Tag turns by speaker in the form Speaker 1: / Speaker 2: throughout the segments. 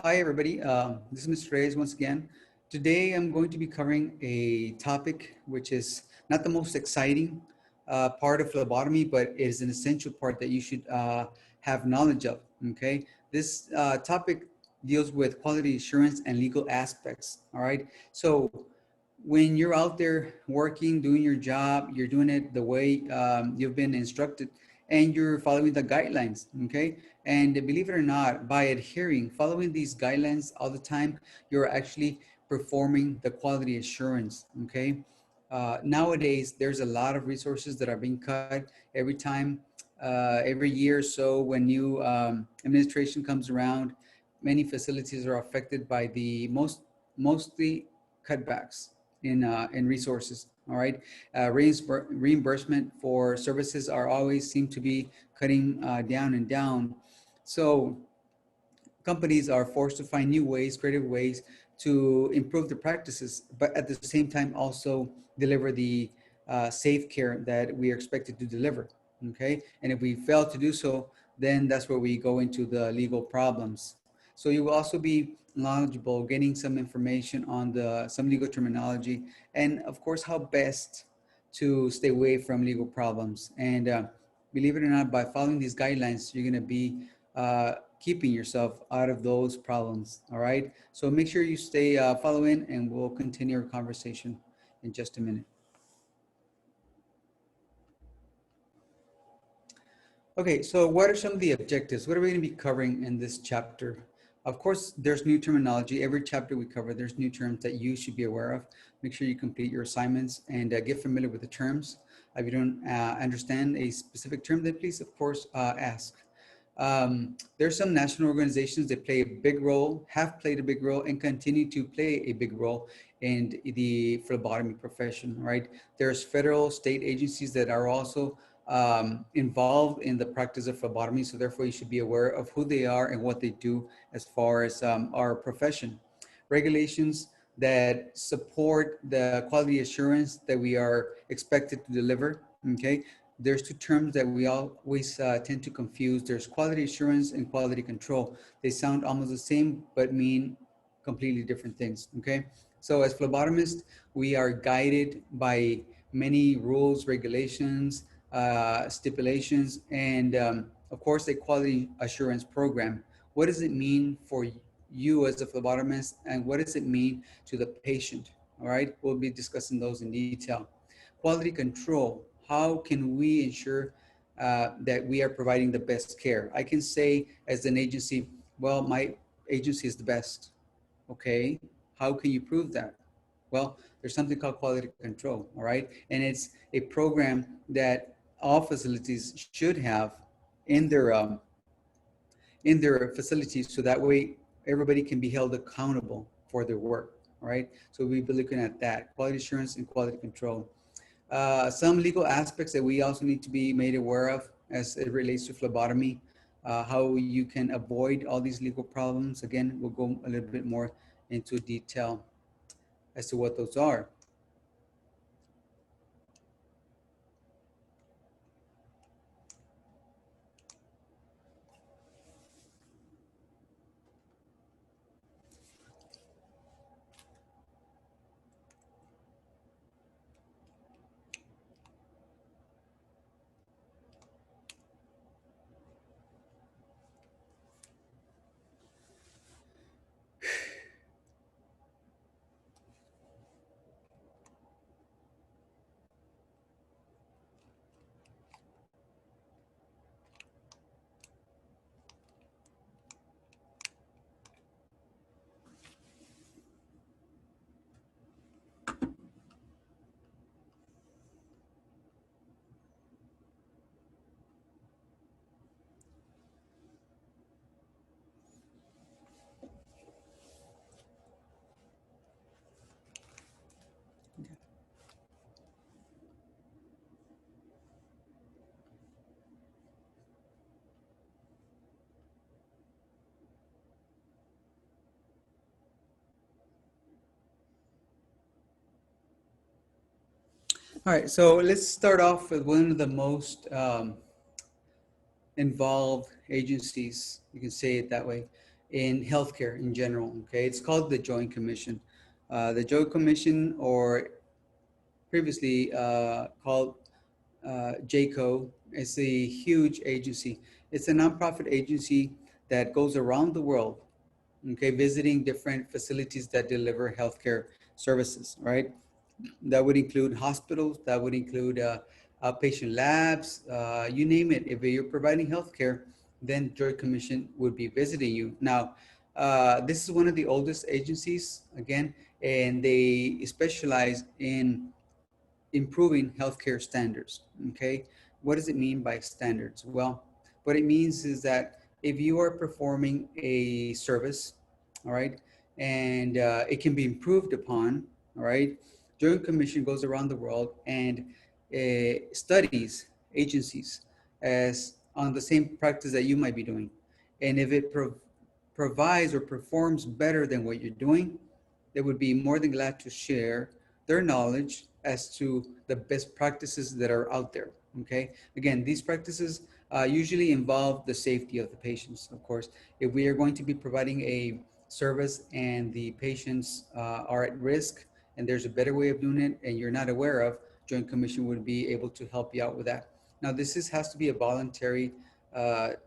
Speaker 1: Hi, everybody. This is Mr. Reyes once again. Today, I'm going to be covering a topic which is not the most exciting part of phlebotomy, but it is an essential part that you should have knowledge of. Okay, this topic deals with quality assurance and legal aspects. All right, so when you're out there working, doing your job, you're doing it the way you've been instructed, and you're following the guidelines. Okay, and believe it or not, by adhering, following these guidelines all the time, you're actually performing the quality assurance. Okay. Nowadays, there's a lot of resources that are being cut every time, every year or so. When new administration comes around, many facilities are affected by the mostly cutbacks in resources. All right, reimbursement for services are always seem to be cutting down and down. So companies are forced to find new ways, creative ways to improve the practices, but at the same time also deliver the safe care that we are expected to deliver. Okay, and if we fail to do so, then that's where we go into the legal problems. So you will also be knowledgeable, getting some information on the some legal terminology, and of course how best to stay away from legal problems. And believe it or not, by following these guidelines, you're going to be keeping yourself out of those problems. All right. So make sure you stay following, and we'll continue our conversation in just a minute. Okay, so what are some of the objectives? What are we going to be covering in this chapter? Of course, there's new terminology. Every chapter we cover, there's new terms that you should be aware of. Make sure you complete your assignments and get familiar with the terms. If you don't understand a specific term, then please, of course, ask. There's some national organizations that play a big role, have played a big role, and continue to play a big role in the phlebotomy profession, right? There's federal, state agencies that are also involved in the practice of phlebotomy. So therefore you should be aware of who they are and what they do as far as our profession. Regulations that support the quality assurance that we are expected to deliver. Okay, there's two terms that we always tend to confuse. There's quality assurance and quality control. They sound almost the same, but mean completely different things. Okay, so as phlebotomists, we are guided by many rules, regulations, stipulations, and of course, a quality assurance program. What does it mean for you as a phlebotomist, and what does it mean to the patient? All right, we'll be discussing those in detail. Quality control. How can we ensure that we are providing the best care? I can say as an agency, well, my agency is the best. Okay, how can you prove that? Well, there's something called quality control, all right? And it's a program that all facilities should have in their facilities, so that way everybody can be held accountable for their work, all right? So we'll be looking at that, quality assurance and quality control. Some legal aspects that we also need to be made aware of as it relates to phlebotomy, how you can avoid all these legal problems. Again, we'll go a little bit more into detail as to what those are. All right, so let's start off with one of the most involved agencies, you can say it that way, in healthcare in general. Okay, it's called the Joint Commission. The Joint Commission, or previously called JCO, is a huge agency. It's a nonprofit agency that goes around the world, okay, visiting different facilities that deliver healthcare services, right? That would include hospitals, that would include outpatient labs, you name it. If you're providing healthcare, then Joint Commission would be visiting you. Now, this is one of the oldest agencies, again, and they specialize in improving healthcare standards. Okay, what does it mean by standards? Well, what it means is that if you are performing a service, all right, and it can be improved upon, all right, Joint Commission goes around the world and studies agencies as on the same practice that you might be doing, and if it provides or performs better than what you're doing, they would be more than glad to share their knowledge as to the best practices that are out there. Okay. Again, these practices usually involve the safety of the patients, of course. If we are going to be providing a service and the patients are at risk and there's a better way of doing it and you're not aware of, Joint Commission would be able to help you out with that. Now, has to be a voluntary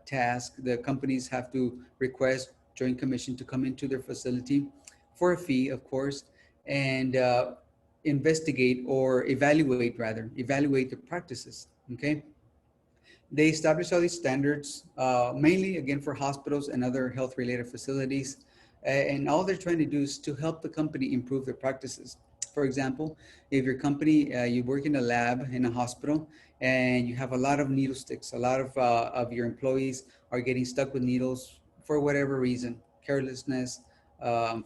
Speaker 1: task. The companies have to request Joint Commission to come into their facility for a fee, of course, and investigate or evaluate the practices. Okay, they establish all these standards, mainly again for hospitals and other health-related facilities, and all they're trying to do is to help the company improve their practices. For example, if your company, you work in a lab in a hospital, and you have a lot of needle sticks, a lot of your employees are getting stuck with needles for whatever reason, carelessness,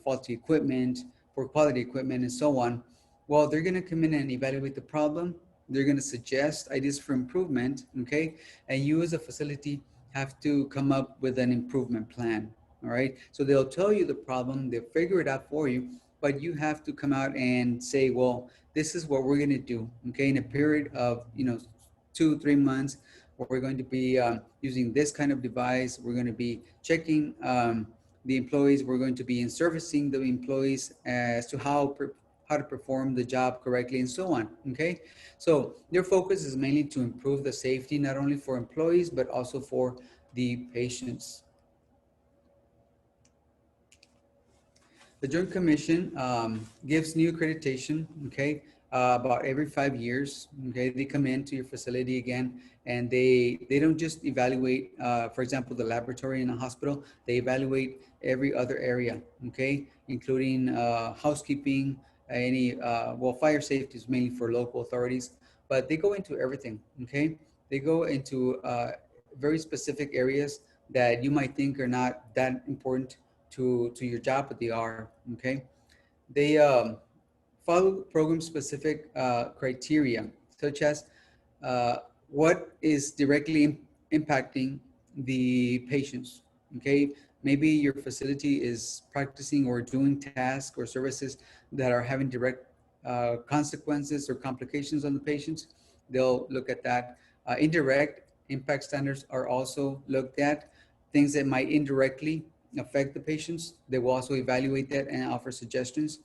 Speaker 1: faulty equipment, poor quality equipment, and so on. Well, they're going to come in and evaluate the problem. They're going to suggest ideas for improvement. Okay, and you as a facility have to come up with an improvement plan. All right, so they'll tell you the problem, they'll figure it out for you, but you have to come out and say, well, this is what we're going to do. Okay, in a period of 2 3 months, we're going to be using this kind of device. We're going to be checking the employees. We're going to be in servicing the employees as to how to perform the job correctly, and so on. Okay, so their focus is mainly to improve the safety, not only for employees, but also for the patients. The Joint Commission gives new accreditation, okay, about every 5 years. Okay, they come into your facility again, and they don't just evaluate, for example, the laboratory in a hospital. They evaluate every other area, okay, including housekeeping, fire safety is mainly for local authorities, but they go into everything. Okay, they go into very specific areas that you might think are not that important to your job, but they are. Okay, they follow program specific criteria, such as what is directly impacting the patients. Okay, maybe your facility is practicing or doing tasks or services that are having direct consequences or complications on the patients. They'll look at that. Indirect impact standards are also looked at. Things that might indirectly affect the patients, they will also evaluate that and offer suggestions.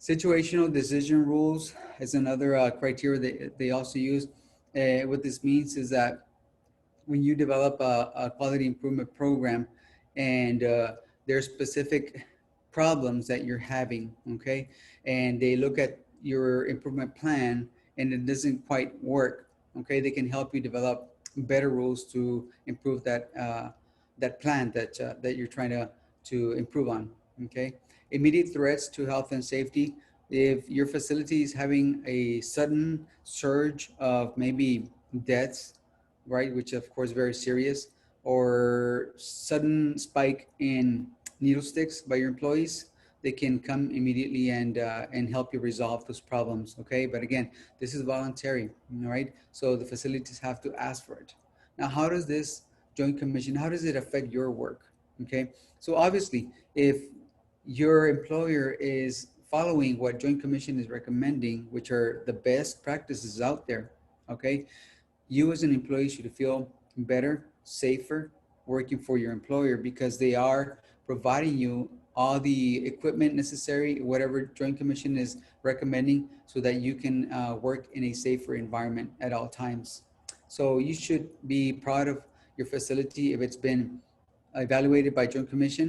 Speaker 1: Situational decision rules is another criteria that they also use. What this means is that when you develop a quality improvement program and there's specific problems that you're having, okay, and they look at your improvement plan and it doesn't quite work, okay, they can help you develop better rules to improve that plan that you're trying to improve on. Okay, immediate threats to health and safety. If your facility is having a sudden surge of maybe deaths, right, which of course very serious, or sudden spike in needle sticks by your employees, they can come immediately and help you resolve those problems. Okay, but again, this is voluntary, all right? So the facilities have to ask for it. Now, how does this Joint Commission, how does it affect your work? Okay, so obviously, if your employer is following what Joint Commission is recommending, which are the best practices out there, okay, you as an employee should feel better, safer working for your employer because they are providing you all the equipment necessary, whatever Joint Commission is recommending, so that you can work in a safer environment at all times. So you should be proud of your facility if it's been evaluated by Joint Commission.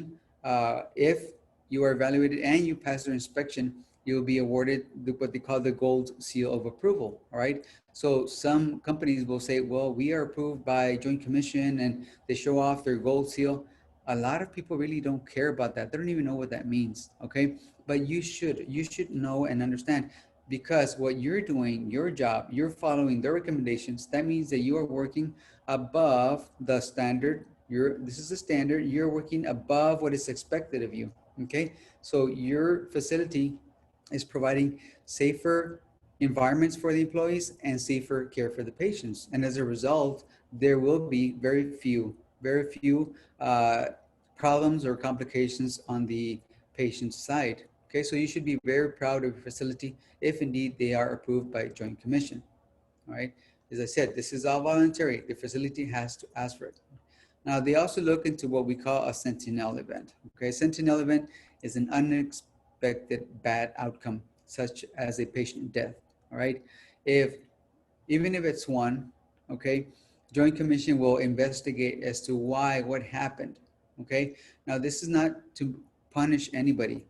Speaker 1: If you are evaluated and you pass their inspection, you'll be awarded what they call the gold seal of approval. All right. So some companies will say, well, we are approved by Joint Commission, and they show off their gold seal. A lot of people really don't care about that. They don't even know what that means. Okay. But you should know and understand, because what you're doing, your job, you're following their recommendations. That means that you are working above the standard. This is the standard. You're working above what is expected of you. Okay. So your facility is providing safer environments for the employees and safer care for the patients. And as a result, there will be very few problems or complications on the patient side. Okay, so you should be very proud of your facility if indeed they are approved by Joint Commission. All right. As I said, this is all voluntary. The facility has to ask for it. Now, they also look into what we call a sentinel event. Okay, sentinel event is an unexpected bad outcome, such as a patient death. All right, if even if it's one, okay, Joint Commission will investigate as to why, what happened. Okay, now this is not to punish anybody.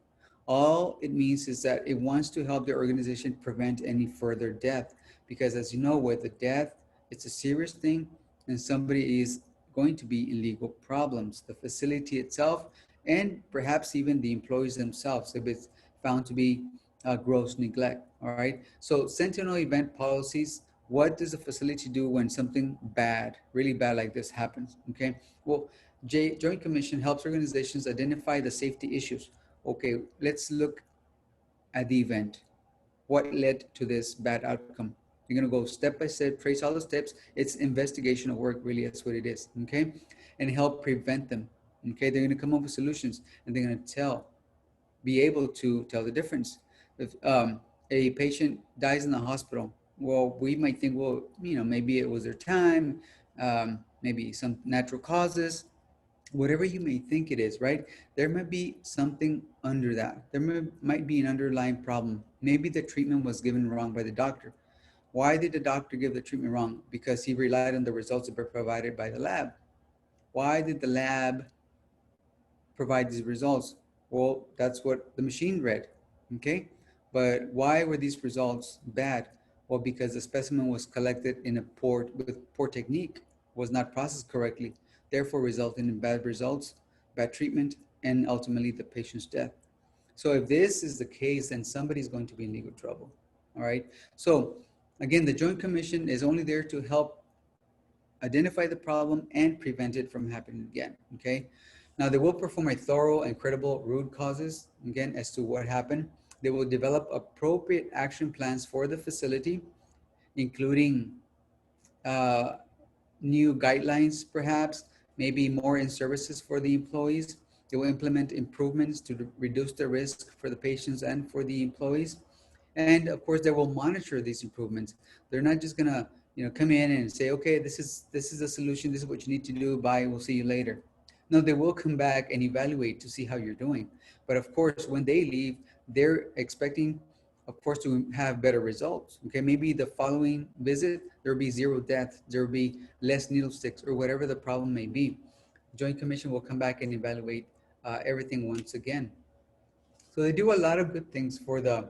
Speaker 1: All it means is that it wants to help the organization prevent any further death, because as you know, with the death, it's a serious thing, and somebody is going to be in legal problems, the facility itself, and perhaps even the employees themselves, if it's found to be gross neglect. All right. So sentinel event policies. What does the facility do when something bad, really bad like this happens? Okay. Well, Joint Commission helps organizations identify the safety issues. Okay, let's look at the event. What led to this bad outcome? You're going to go step by step, trace all the steps. It's investigational work, really. That's what it is. Okay. And help prevent them. Okay. They're going to come up with solutions, and they're going to be able to tell the difference. If a patient dies in the hospital, well, we might think, well, maybe it was their time, maybe some natural causes, whatever you may think it is, right? There might be something under that. Might be an underlying problem. Maybe the treatment was given wrong by the doctor. Why did the doctor give the treatment wrong? Because he relied on the results that were provided by the lab. Why did the lab provide these results? Well, that's what the machine read. Okay. But why were these results bad? Well, because the specimen was collected in with poor technique, was not processed correctly, therefore resulting in bad results, bad treatment, and ultimately the patient's death. So if this is the case, then somebody's going to be in legal trouble. All right. So again, the Joint Commission is only there to help identify the problem and prevent it from happening again. Okay. Now, they will perform a thorough and credible root causes, again, as to what happened. They will develop appropriate action plans for the facility, including new guidelines, perhaps, maybe more in services for the employees. They will implement improvements to reduce the risk for the patients and for the employees. And of course, they will monitor these improvements. They're not just gonna, come in and say, okay, this is the solution. This is what you need to do. Bye. We'll see you later. No, they will come back and evaluate to see how you're doing. But of course, when they leave, they're expecting, of course, to have better results. Okay, maybe the following visit, there'll be zero death, there'll be less needle sticks, or whatever the problem may be. Joint Commission will come back and evaluate everything once again. So they do a lot of good things for the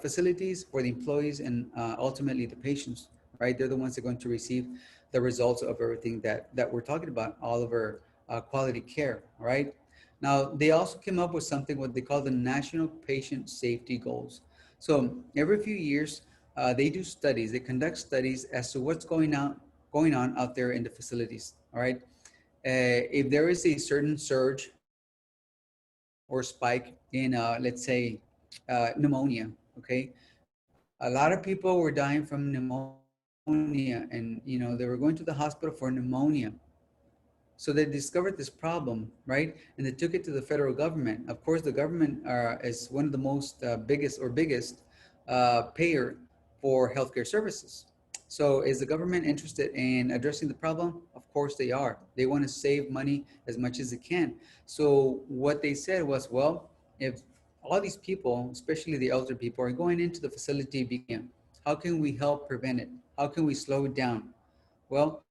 Speaker 1: facilities, for the employees, and ultimately the patients. Right, they're the ones that are going to receive the results of everything that we're talking about, all of our quality care. Right. Now, they also came up with something what they call the National Patient Safety Goals. So every few years, they do studies. They conduct studies as to what's going on out there in the facilities. All right. If there is a certain surge or spike in, let's say, pneumonia. Okay, a lot of people were dying from pneumonia, and they were going to the hospital for pneumonia. So they discovered this problem, right? And they took it to the federal government. Of course, the government is one of the most biggest payer for healthcare services. So is the government interested in addressing the problem? Of course they are. They want to save money as much as they can. So what they said was, well, if all these people, especially the elder people, are going into the facility, how can we help prevent it? How can we slow it down? Well,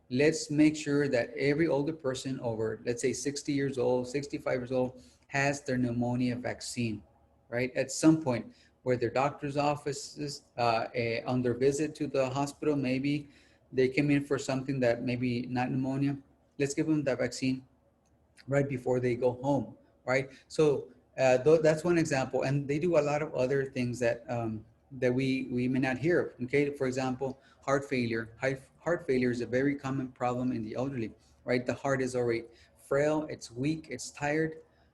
Speaker 1: let's make sure that every older person over, let's say 60 years old, 65 years old, has their pneumonia vaccine, right? At some point, where their doctor's offices, on their visit to the hospital, maybe they came in for something that maybe not pneumonia. Let's give them that vaccine right before they go home, right? So that's one example, and they do a lot of other things that that we may not hear of. Okay, for example, heart failure. Heart failure is a very common problem in the elderly, right? The heart is already frail, it's weak, it's tired,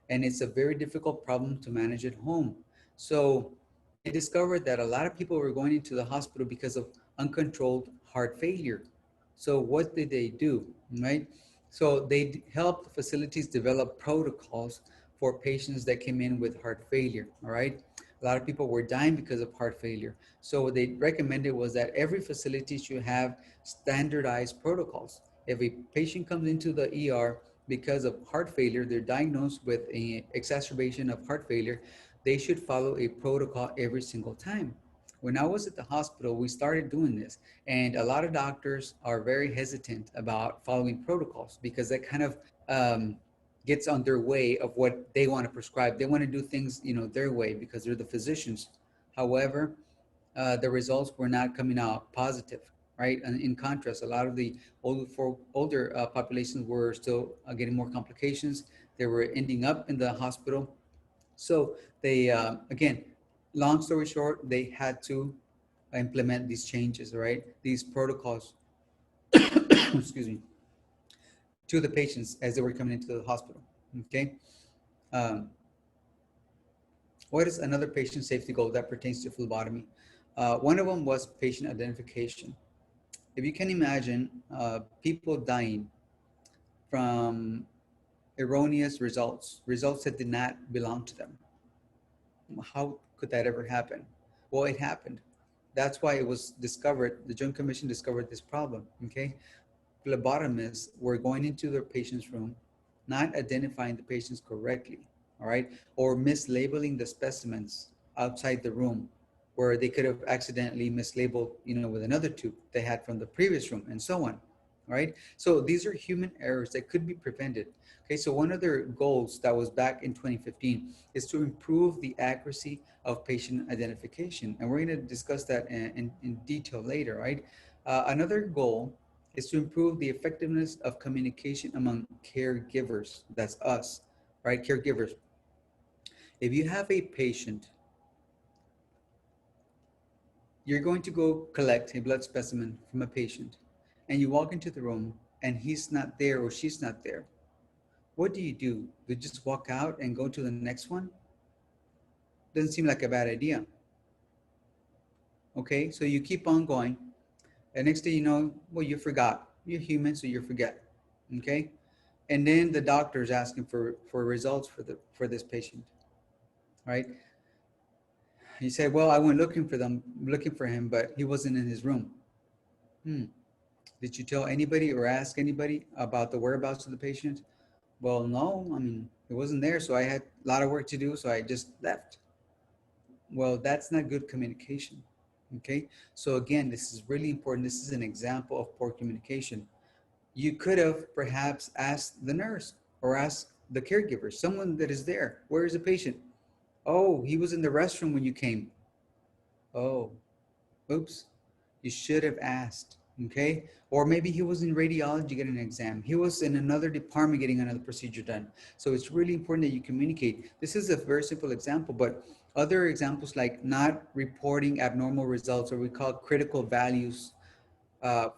Speaker 1: and it's a very difficult problem to manage at home. So they discovered that a lot of people were going into the hospital because of uncontrolled heart failure. So what did they do, right? So they helped facilities develop protocols for patients that came in with heart failure, all right? A lot of people were dying because of heart failure. So what they recommended was that every facility should have standardized protocols. If a patient comes into the ER because of heart failure, they're diagnosed with an exacerbation of heart failure, they should follow a protocol every single time. When I was at the hospital, we started doing this, and a lot of doctors are very hesitant about following protocols because that kind of gets on their way of what they want to prescribe. They want to do things, their way because they're the physicians. However, the results were not coming out positive, right? And in contrast, a lot of the older populations were still getting more complications. They were ending up in the hospital. So they, again, long story short, they had to implement these changes, right? These protocols, excuse me, to the patients as they were coming into the hospital. Okay. Um, what is another patient safety goal that pertains to phlebotomy? One of them was patient identification. If you can imagine people dying from erroneous results that did not belong to them, how could that ever happen? Well, it happened. That's why it was discovered, the Joint Commission discovered this problem, okay? Phlebotomists were going into their patient's room, not identifying the patients correctly, all right? Or mislabeling the specimens outside the room where they could have accidentally mislabeled, with another tube they had from the previous room and so on, all right? So these are human errors that could be prevented. Okay, so one of their goals that was back in 2015 is to improve the accuracy of patient identification. And we're going to discuss that in detail later, right? Another goal is to improve the effectiveness of communication among caregivers. That's us, right? Caregivers. If you have a patient, you're going to go collect a blood specimen from a patient, and you walk into the room and he's not there or she's not there. What do? Do you just walk out and go to the next one? Doesn't seem like a bad idea. Okay, so you keep on going, and next thing you know, well, you forgot. You're human, so you forget. Okay, and then the doctor is asking for results for this patient, right? He said, well, I went looking for him, but he wasn't in his room. Hmm. Did you tell anybody or ask anybody about the whereabouts of the patient? Well, no, I mean, it wasn't there, so I had a lot of work to do, so I just left. Well, that's not good communication. Okay, so again, this is really important. This is an example of poor communication. You could have perhaps asked the nurse or asked the caregiver, someone that is there. Where is the patient? Oh, he was in the restroom when you came. Oh, oops. You should have asked. Okay. Or maybe he was in radiology getting an exam. He was in another department getting another procedure done. So it's really important that you communicate. This is a very simple example, but other examples like not reporting abnormal results, or we call critical values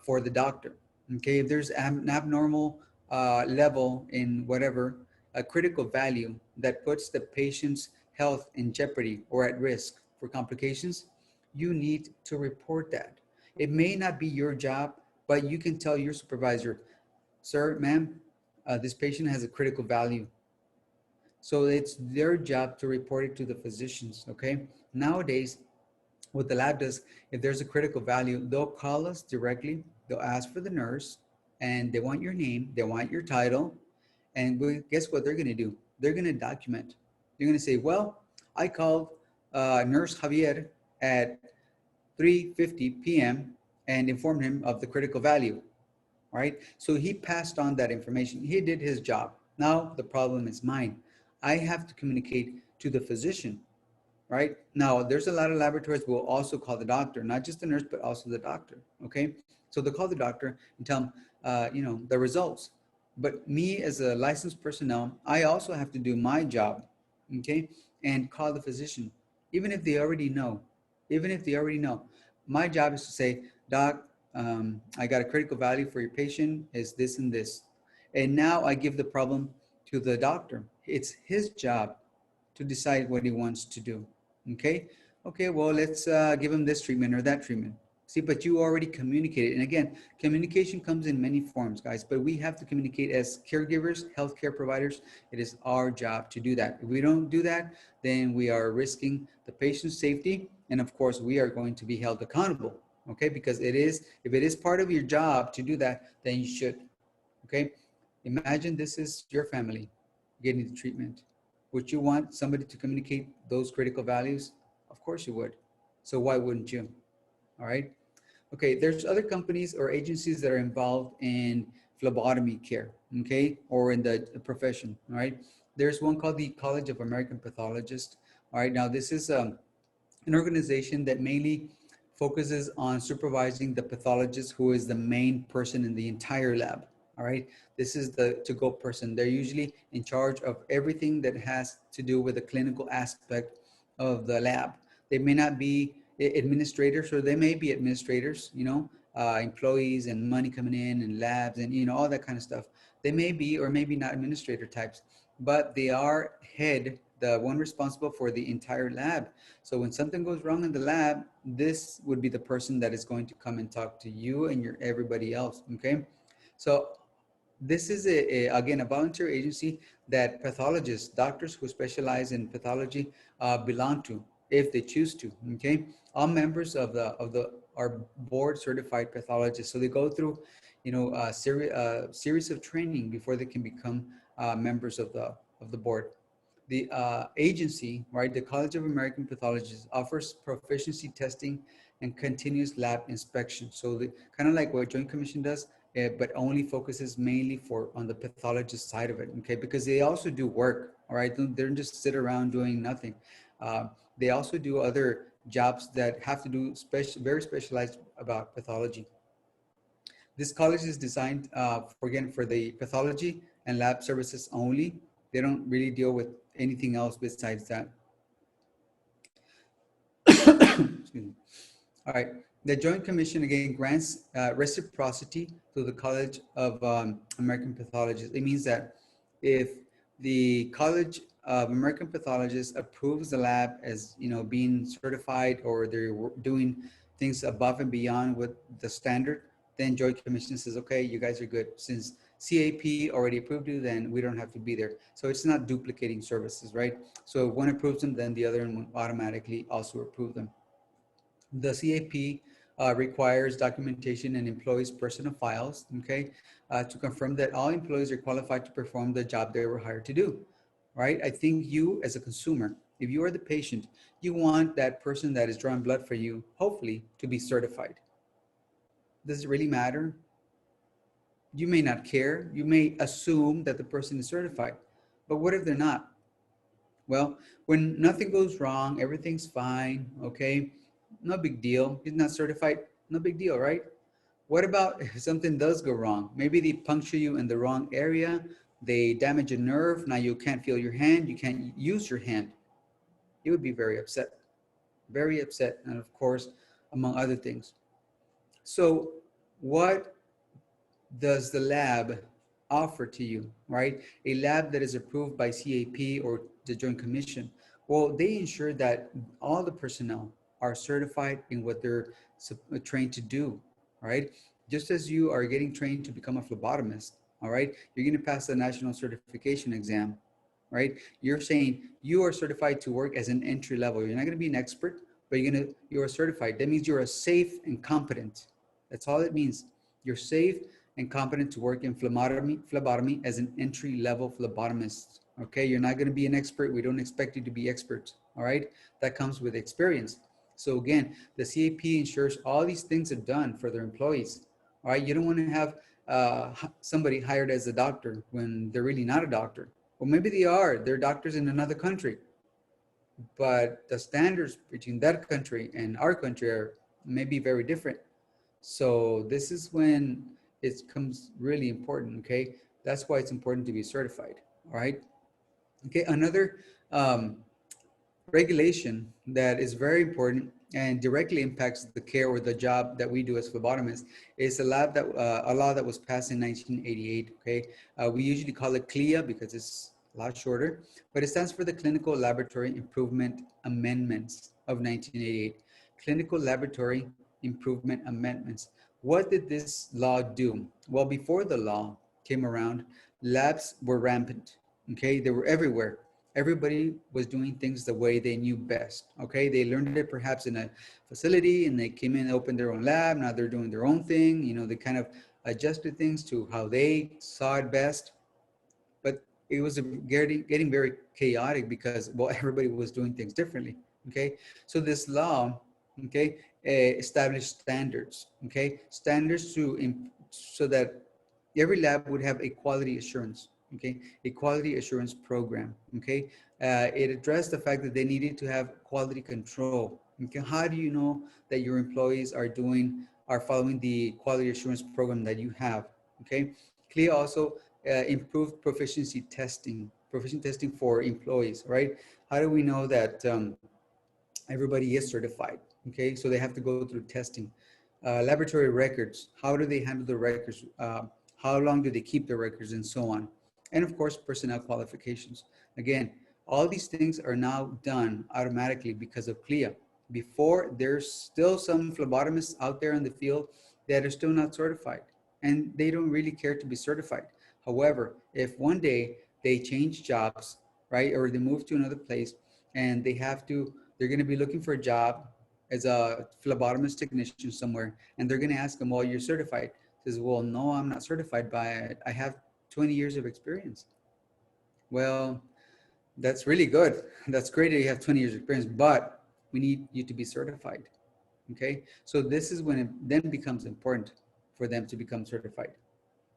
Speaker 1: for the doctor. Okay, if there's an abnormal level in whatever, a critical value that puts the patient's health in jeopardy or at risk for complications, you need to report that. It may not be your job, but you can tell your supervisor, sir, ma'am, this patient has a critical value. So it's their job to report it to the physicians, okay? Nowadays, What the lab does, if there's a critical value, they'll call us directly. They'll ask for the nurse, and they want your name, they want your title, and guess what they're going to do? They're going to document. They're going to say, well, I called Nurse Javier at 3:50 p.m. and informed him of the critical value. All right. So he passed on that information. He did his job. Now the problem is mine. I have to communicate to the physician. Right. Now there's a lot of laboratories will also call the doctor, not just the nurse, but also the doctor. Okay. So they'll call the doctor and tell him, the results. But me as a licensed personnel, I also have to do my job. Okay. And call the physician, even if they already know, even if they already know. My job is to say, Doc, I got a critical value for your patient is this and this. And now I give the problem to the doctor. It's his job to decide what he wants to do. Okay. Okay. Well, let's give him this treatment or that treatment. See, but you already communicated. And again, communication comes in many forms, guys, but we have to communicate as caregivers, healthcare providers. It is our job to do that. If we don't do that, then we are risking the patient's safety. And of course, we are going to be held accountable. Okay. Because if it is part of your job to do that, then you should. Okay. Imagine this is your family getting the treatment. Would you want somebody to communicate those critical values? Of course you would. So why wouldn't you? All right. Okay, there's other companies or agencies that are involved in phlebotomy care, okay, or in the profession, all right? There's one called the College of American Pathologists, all right? Now, this is an organization that mainly focuses on supervising the pathologist who is the main person in the entire lab, all right? This is the to-go person. They're usually in charge of everything that has to do with the clinical aspect of the lab. They may not be administrators, or they may be administrators, employees and money coming in and labs and, all that kind of stuff. They may be or maybe not administrator types, but they are the one responsible for the entire lab. So when something goes wrong in the lab, this would be the person that is going to come and talk to you and everybody else. Okay. So this is again, a volunteer agency that pathologists, doctors who specialize in pathology belong to if they choose to. Okay. All members of the are board certified pathologists. So they go through, a series of training before they can become members of the board. The agency, right, the College of American Pathologists offers proficiency testing and continuous lab inspection. So the kind of like what Joint Commission does, but only focuses mainly on the pathologist side of it, okay? Because they also do work, all right? They don't just sit around doing nothing. They also do other jobs that have to do very specialized about pathology. This college is designed, for the pathology and lab services only. They don't really deal with anything else besides that. Excuse me. All right. The Joint Commission, again, grants reciprocity to the College of American Pathologists. It means that if the College of American Pathologists approves the lab as, being certified, or they're doing things above and beyond what the standard, then Joint Commission says, okay, you guys are good. Since CAP already approved you, then we don't have to be there. So it's not duplicating services, right? So if one approves them, then the other one will automatically also approve them. The CAP requires documentation and employees' personal files, okay, to confirm that all employees are qualified to perform the job they were hired to do, right? I think you, as a consumer, if you are the patient, you want that person that is drawing blood for you, hopefully, to be certified. Does it really matter? You may not care. You may assume that the person is certified, but what if they're not? Well, when nothing goes wrong, everything's fine, okay? No big deal. He's not certified, no big deal, right? What about if something does go wrong? Maybe they puncture you in the wrong area, they damage a nerve, now you can't feel your hand, you can't use your hand. You would be very upset, and of course, among other things. So what does the lab offer to you, right? A lab that is approved by CAP or the Joint Commission. Well, they ensure that all the personnel are certified in what they're trained to do, right? Just as you are getting trained to become a phlebotomist, all right? You're going to pass the national certification exam, right? You're saying you are certified to work as an entry level. You're not going to be an expert, but you are certified. That means you are safe and competent. That's all it means. You're safe and competent to work in phlebotomy as an entry-level phlebotomist. Okay, you're not going to be an expert. We don't expect you to be experts. All right, that comes with experience. So again, the CAP ensures all these things are done for their employees. All right, you don't want to have somebody hired as a doctor when they're really not a doctor. Well, maybe they are. They're doctors in another country, but the standards between that country and our country are maybe very different. So this is when it becomes really important. Okay, that's why it's important to be certified. All right. Okay, another regulation that is very important and directly impacts the care or the job that we do as phlebotomists is a law that was passed in 1988. Okay, we usually call it CLIA because it's a lot shorter, but it stands for the Clinical Laboratory Improvement Amendments of 1988. Clinical Laboratory Improvement Amendments. What did this law do? Well, before the law came around, labs were rampant. Okay, they were everywhere. Everybody was doing things the way they knew best. Okay, they learned it perhaps in a facility and they came in and opened their own lab. Now they're doing their own thing. You know, they kind of adjusted things to how they saw it best. But it was getting very chaotic because, well, everybody was doing things differently. Okay, so this law, okay, established standards. Okay, standards so that every lab would have a quality assurance. Okay, a quality assurance program. Okay, it addressed the fact that they needed to have quality control. Okay, how do you know that your employees are following the quality assurance program that you have? Okay, CLIA also improved proficiency testing for employees. Right? How do we know that everybody is certified? Okay, so they have to go through testing. Laboratory records. How do they handle the records? How long do they keep the records, and so on? And of course, personnel qualifications. Again, all these things are now done automatically because of CLIA. Before, there's still some phlebotomists out there in the field that are still not certified, and they don't really care to be certified. However, if one day they change jobs, right, or they move to another place, and they're going to be looking for a job as a phlebotomist technician somewhere, and they're going to ask them, well, you're certified. Says, well, no, I'm not certified by it. I have 20 years of experience. Well, that's really good. That's great that you have 20 years of experience, but we need you to be certified. Okay, so this is when it then becomes important for them to become certified,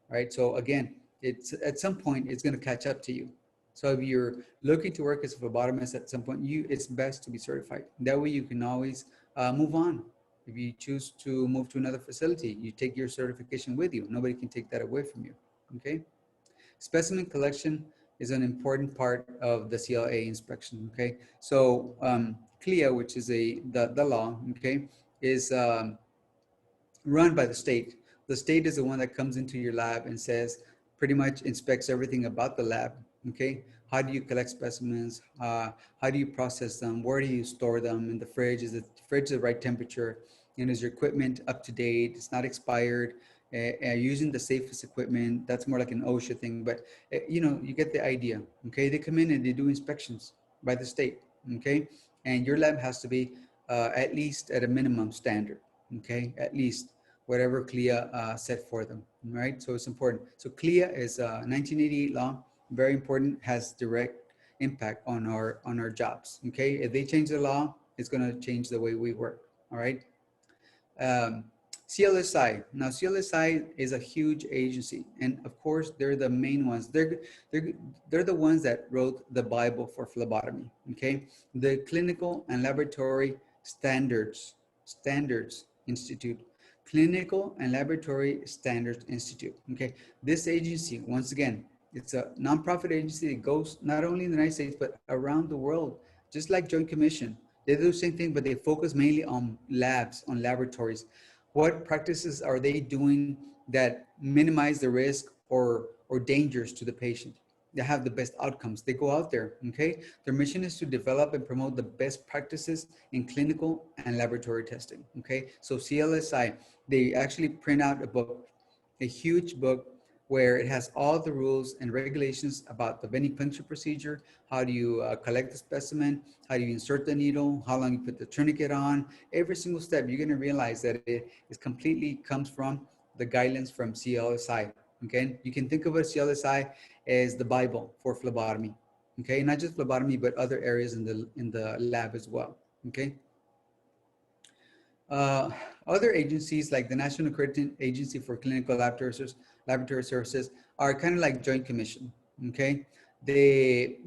Speaker 1: right? So again, it's at some point it's going to catch up to you. So if you're looking to work as a phlebotomist at some point, it's best to be certified. That way you can always move on. If you choose to move to another facility, you take your certification with you. Nobody can take that away from you. Okay. Specimen collection is an important part of the CLA inspection. Okay. So CLIA, which is the law, okay, is run by the state. The state is the one that comes into your lab and says, pretty much inspects everything about the lab. Okay, how do you collect specimens? How do you process them? Where do you store them? In the fridge? Is the fridge the right temperature? And is your equipment up to date? It's not expired. Using the safest equipment. That's more like an OSHA thing, but you get the idea. Okay, they come in and they do inspections by the state. Okay, and your lab has to be at least at a minimum standard. Okay, at least whatever CLIA set for them, right? So it's important. So CLIA is a 1988 law, very important, has direct impact on our jobs. Okay, if they change the law, it's going to change the way we work. All right. Um, CLSI. Now, CLSI is a huge agency, and of course, they're the main ones. They're the ones that wrote the Bible for phlebotomy. Okay, the Clinical and Laboratory Standards Institute. Clinical and Laboratory Standards Institute. Okay, this agency, once again, it's a nonprofit agency that goes not only in the United States but around the world, just like Joint Commission. They do the same thing, but they focus mainly on labs, on laboratories. What practices are they doing that minimize the risk or dangers to the patient? They have the best outcomes. They go out there, okay? Their mission is to develop and promote the best practices in clinical and laboratory testing, okay? So CLSI, they actually print out a book, a huge book where it has all the rules and regulations about the venipuncture procedure. How do you collect the specimen? How do you insert the needle? How long you put the tourniquet on? Every single step, you're going to realize that it is completely comes from the guidelines from CLSI. Okay, you can think of a CLSI as the Bible for phlebotomy. Okay, not just phlebotomy, but other areas in the lab as well. Okay. Uh, Other agencies like the National Accrediting Agency for Clinical Laboratory Services are kind of like Joint Commission, okay?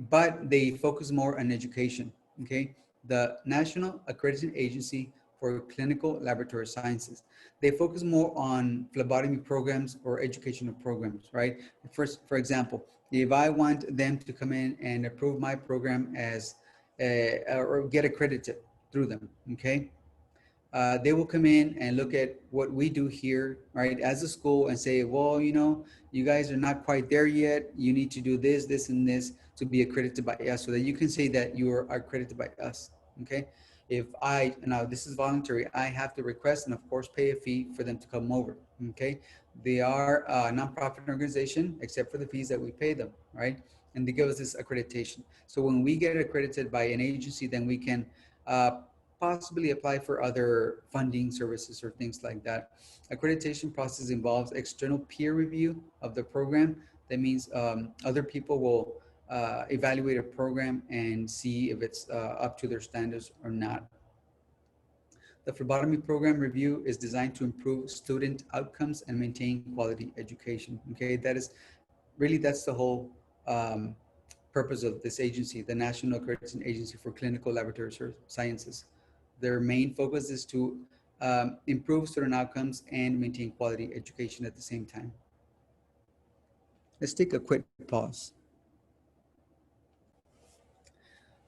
Speaker 1: But they focus more on education, okay? The National Accrediting Agency for Clinical Laboratory Sciences, they focus more on phlebotomy programs or educational programs, right? First, for example, if I want them to come in and approve my program as, or get accredited through them, okay? They will come in and look at what we do here, right, as a school and say, well, you know, you guys are not quite there yet. You need to do this, this, and this to be accredited by us so that you can say that you are accredited by us, okay? If now this is voluntary, I have to request and of course pay a fee for them to come over, okay? They are a nonprofit organization except for the fees that we pay them, right? And they give us this accreditation. So when we get accredited by an agency, then we can uh, possibly apply for other funding services or things like that. Accreditation process involves external peer review of the program. That means other people will evaluate a program and see if it's up to their standards or not. The phlebotomy program review is designed to improve student outcomes and maintain quality education. Okay, that is really, that's the whole um, purpose of this agency, the National Accrediting Agency for Clinical Laboratory Sciences. Their main focus is to improve student outcomes and maintain quality education at the same time. Let's take a quick pause.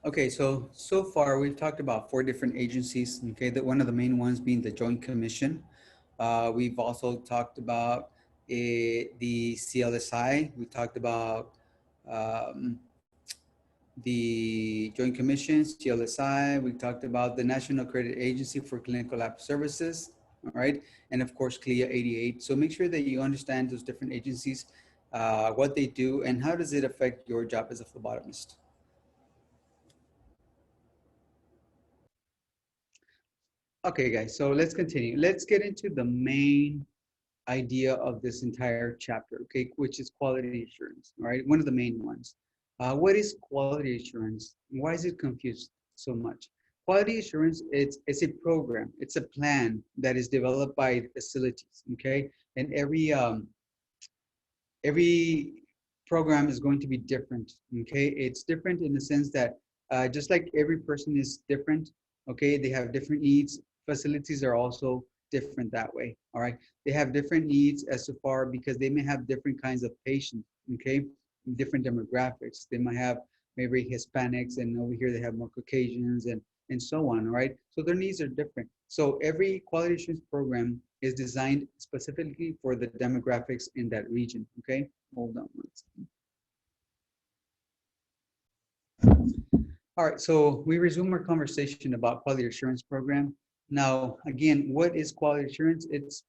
Speaker 1: Okay, so far we've talked about 4 different agencies. Okay, that one of the main ones being the Joint Commission. We've also talked about the CLSI. We talked about um, the Joint Commission, CLSI. We talked about the National Accredited Agency for Clinical Lab Services, all right? And of course, CLIA 88. So make sure that you understand those different agencies, what they do, and how does it affect your job as a phlebotomist. Okay, guys, so let's continue. Let's get into the main idea of this entire chapter, okay, which is quality assurance, all right? One of the main ones. What is quality assurance? Why is it confused so much? Quality assurance, it's a program, it's a plan that is developed by facilities, okay? And every program is going to be different, okay? It's different in the sense that just like every person is different, okay? They have different needs. Facilities are also different that way, all right? They have different needs as so far because they may have different kinds of patients, okay? Different demographics. They might have maybe Hispanics, and over here they have more Caucasians and so on, all right? So their needs are different. So every quality assurance program is designed specifically for the demographics in that region, okay? Hold on one second. All right, so we resume our conversation about quality assurance program. Now, again, what is quality assurance? It's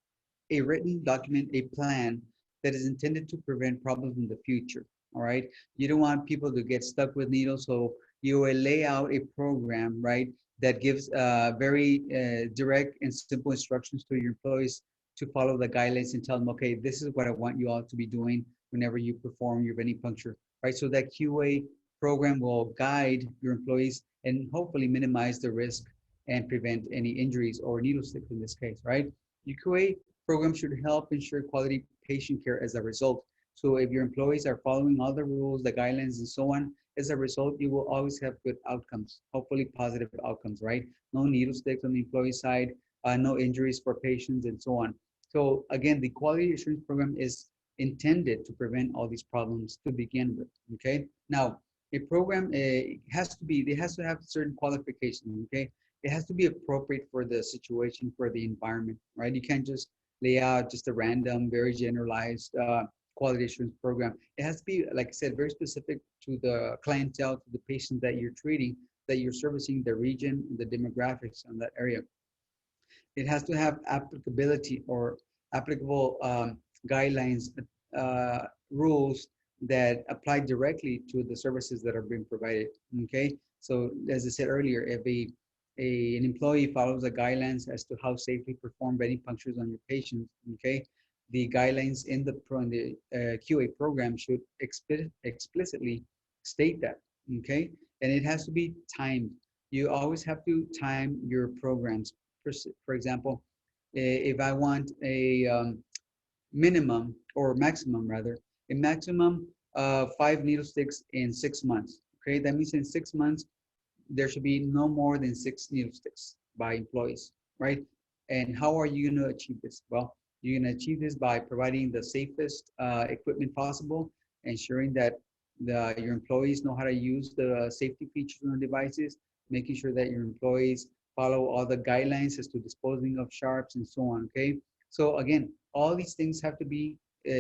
Speaker 1: a written document, a plan that is intended to prevent problems in the future, all right? You don't want people to get stuck with needles, so you will lay out a program, right, that gives very direct and simple instructions to your employees to follow the guidelines and tell them, okay, this is what I want you all to be doing whenever you perform your venipuncture, right? So that QA program will guide your employees and hopefully minimize the risk and prevent any injuries or needle sticks in this case, right? Your QA program should help ensure quality patient care as a result. So if your employees are following all the rules, the guidelines, and so on, as a result, you will always have good outcomes, hopefully positive outcomes, right? No needle sticks on the employee side, no injuries for patients, and so on. So again, the quality assurance program is intended to prevent all these problems to begin with, okay? Now, a program it has to have certain qualifications, okay? It has to be appropriate for the situation, for the environment, right? You can't just lay out just a random, very generalized quality assurance program. It has to be, like I said, very specific to the clientele, to the patient that you're treating, that you're servicing, the region, the demographics on that area. It has to have applicability or applicable guidelines rules that apply directly to the services that are being provided. Okay, so as I said earlier, if an employee follows the guidelines as to how safely perform vetting punctures on your patients, okay, the guidelines in the QA program should explicitly state that, okay, and it has to be timed. You always have to time your programs. For example, if I want a minimum or maximum rather, a maximum of 5 needle sticks in 6 months. Okay, that means in 6 months there should be no more than 6 needle sticks by employees, right? And how are you going to achieve this? Well, you're going to achieve this by providing the safest equipment possible, ensuring that your employees know how to use the safety features on the devices, making sure that your employees follow all the guidelines as to disposing of sharps and so on, okay? So again, all these things have to be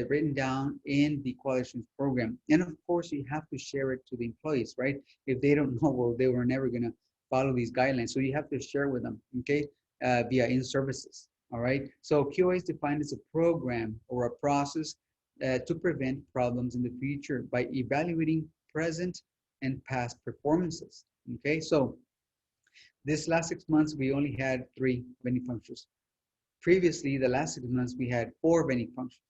Speaker 1: written down in the quality assurance program. And of course, you have to share it to the employees, right? If they don't know, well, they were never going to follow these guidelines. So you have to share with them, okay, via in-services, all right? So QA is defined as a program or a process to prevent problems in the future by evaluating present and past performances, okay? So this last 6 months, we only had 3 venipunctures. Previously, the last 6 months, we had 4 venipunctures.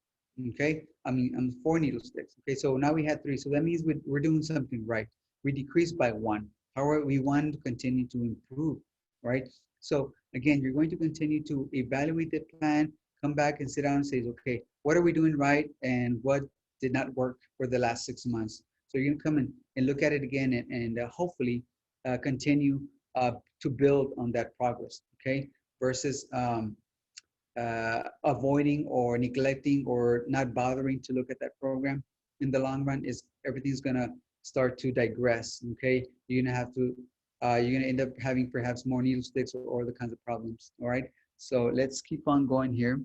Speaker 1: Okay, I mean, 4 needle sticks. Okay, so now we had 3. So that means we're doing something right. We decreased by 1. However, we want to continue to improve, right? So again, you're going to continue to evaluate the plan, come back and sit down and say, okay, what are we doing right and what did not work for the last 6 months? So you're gonna come in and look at it again and hopefully continue to build on that progress, okay? Versus avoiding or neglecting or not bothering to look at that program in the long run is everything's gonna start to digress. Okay, you're gonna have to you're gonna end up having perhaps more needle sticks or other kinds of problems. All right, so let's keep on going here.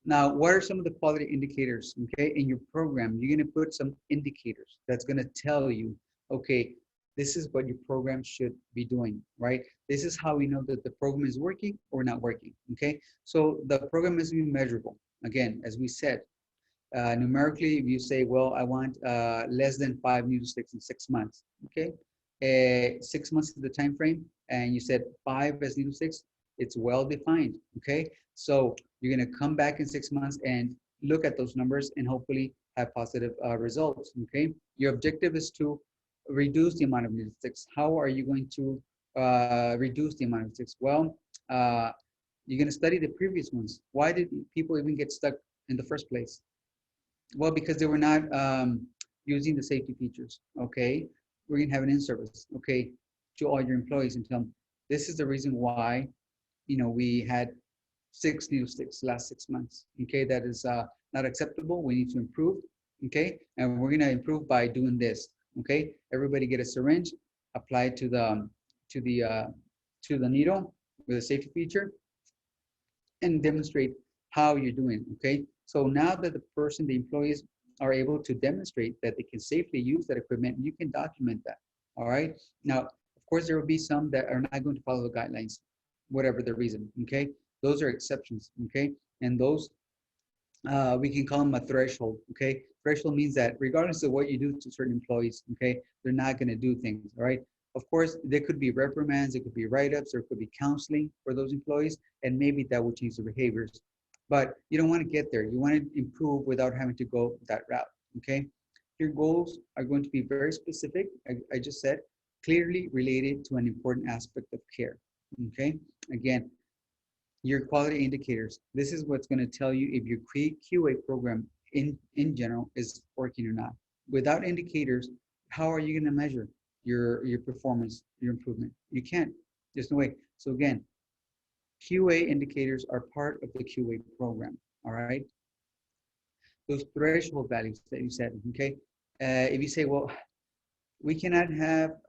Speaker 1: Now, what are some of the quality indicators? Okay, in your program, you're gonna put some indicators that's gonna tell you, okay, this is what your program should be doing, right? This is how we know that the program is working or not working, okay? So the program is being measurable. Again, as we said, numerically, if you say, well, I want less than 5 needle sticks in 6 months, okay? 6 months is the time frame, and you said 5 as needle sticks, it's well defined, okay? So you're gonna come back in 6 months and look at those numbers and hopefully have positive results, okay? Your objective is to reduce the amount of needle sticks. How are you going to reduce the amount of sticks? Well, you're gonna study the previous ones. Why did people even get stuck in the first place? Well, because they were not using the safety features, okay? We're gonna have an in-service, okay, to all your employees and tell them, this is the reason why, you know, we had 6 needle sticks last 6 months, okay? That is not acceptable, we need to improve, okay? And we're gonna improve by doing this, okay? Everybody get a syringe, apply it to the needle with a safety feature, and demonstrate how you're doing, okay? So now that the person, the employees are able to demonstrate that they can safely use that equipment, you can document that, all right? Now, of course, there will be some that are not going to follow the guidelines, whatever the reason, okay? Those are exceptions, okay? And those, we can call them a threshold, okay? Threshold means that regardless of what you do to certain employees, okay, they're not gonna do things, all right? Of course, there could be reprimands, there could be write-ups, there could be counseling for those employees, and maybe that will change the behaviors. But you don't want to get there. You want to improve without having to go that route, okay? Your goals are going to be very specific, I just said, clearly related to an important aspect of care, okay? Again, your quality indicators. This is what's going to tell you if your QA program in general is working or not. Without indicators, how are you going to measure your performance, your improvement? You can't. There's no way. So again, QA indicators are part of the QA program, all right? Those threshold values that you said, okay? If you say, well, we cannot have,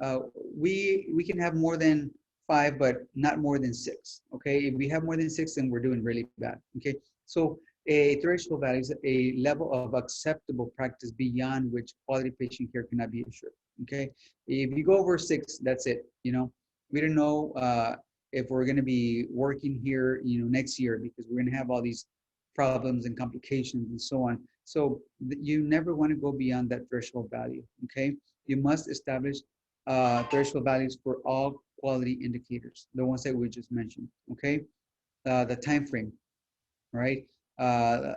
Speaker 1: we can have more than 5, but not more than 6, okay? If we have more than 6, then we're doing really bad, okay? So a threshold value is a level of acceptable practice beyond which quality patient care cannot be ensured, okay? If you go over 6, that's it, you know? We don't know if we're going to be working here, next year, because we're going to have all these problems and complications and so on. So you never want to go beyond that threshold value. Okay, you must establish threshold values for all quality indicators, the ones that we just mentioned. Okay, the time frame, right? Uh,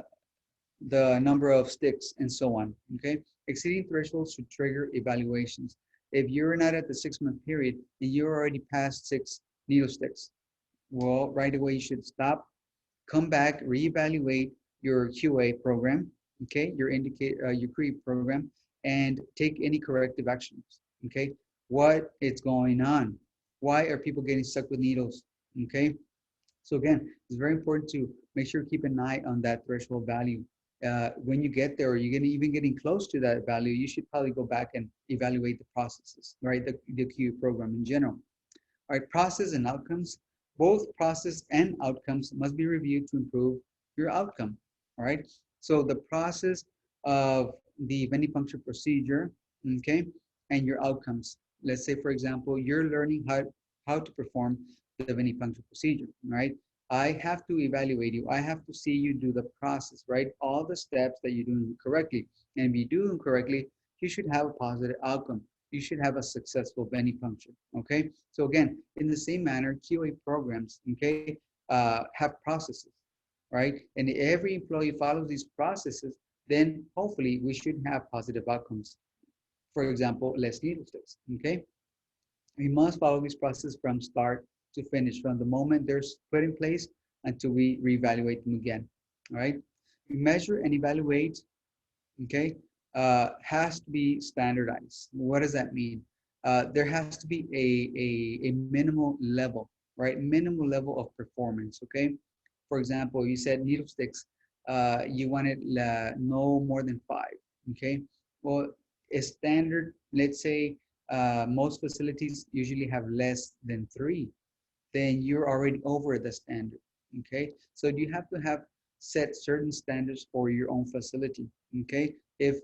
Speaker 1: the number of sticks and so on. Okay, exceeding thresholds should trigger evaluations. If you're not at the 6-month period and you're already past 6 needle sticks, well, right away you should stop, come back, reevaluate your QA program, okay, your QA program, and take any corrective actions. Okay, what is going on? Why are people getting stuck with needles? Okay, so again, it's very important to make sure keep an eye on that threshold value. When you get there, or you're even getting close to that value, you should probably go back and evaluate the processes, right? The QA program in general. All right, process and outcomes. Both process and outcomes must be reviewed to improve your outcome. All right. So the process of the venipuncture procedure, okay, and your outcomes. Let's say, for example, you're learning how to perform the venipuncture procedure, right? I have to evaluate you. I have to see you do the process, right? All the steps that you're doing correctly. And if you do them correctly, you should have a positive outcome. You should have a successful venipuncture, okay? So again, in the same manner, QA programs, okay, have processes, right? And if every employee follows these processes, then hopefully we should have positive outcomes. For example, less needle sticks, okay? We must follow this process from start to finish, from the moment they're put in place until we reevaluate them again, all right? We measure and evaluate, okay, has to be standardized. What does that mean? There has to be a minimal level, right? Minimal level of performance, okay? For example, you said needle sticks, you wanted no more than 5, okay? Well, a standard, let's say most facilities usually have less than 3, then you're already over the standard, okay? So you have to have set certain standards for your own facility, okay? If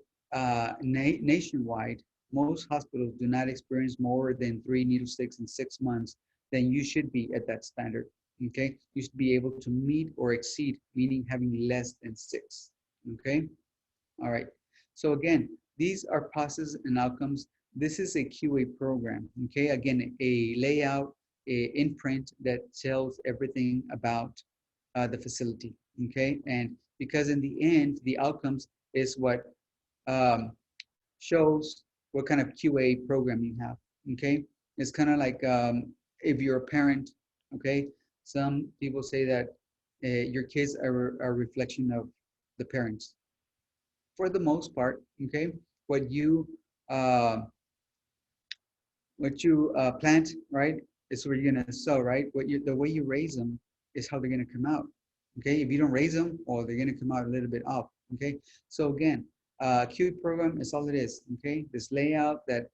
Speaker 1: nationwide, most hospitals do not experience more than 3 needle sticks in 6 months, then you should be at that standard, okay? You should be able to meet or exceed, meaning having less than 6, okay? All right. So again, these are processes and outcomes. This is a QA program, okay? Again, a layout, a imprint that tells everything about the facility, okay? And because in the end, the outcomes is what um, shows what kind of QA program you have, okay? It's kind of like if you're a parent, okay? Some people say that your kids are a reflection of the parents. For the most part, okay, what you uh, plant, right, is what you're gonna sow, right? The way you raise them is how they're gonna come out. Okay, if you don't raise them, or they're gonna come out a little bit off. Okay, so again, QE program is all it is. Okay, this layout that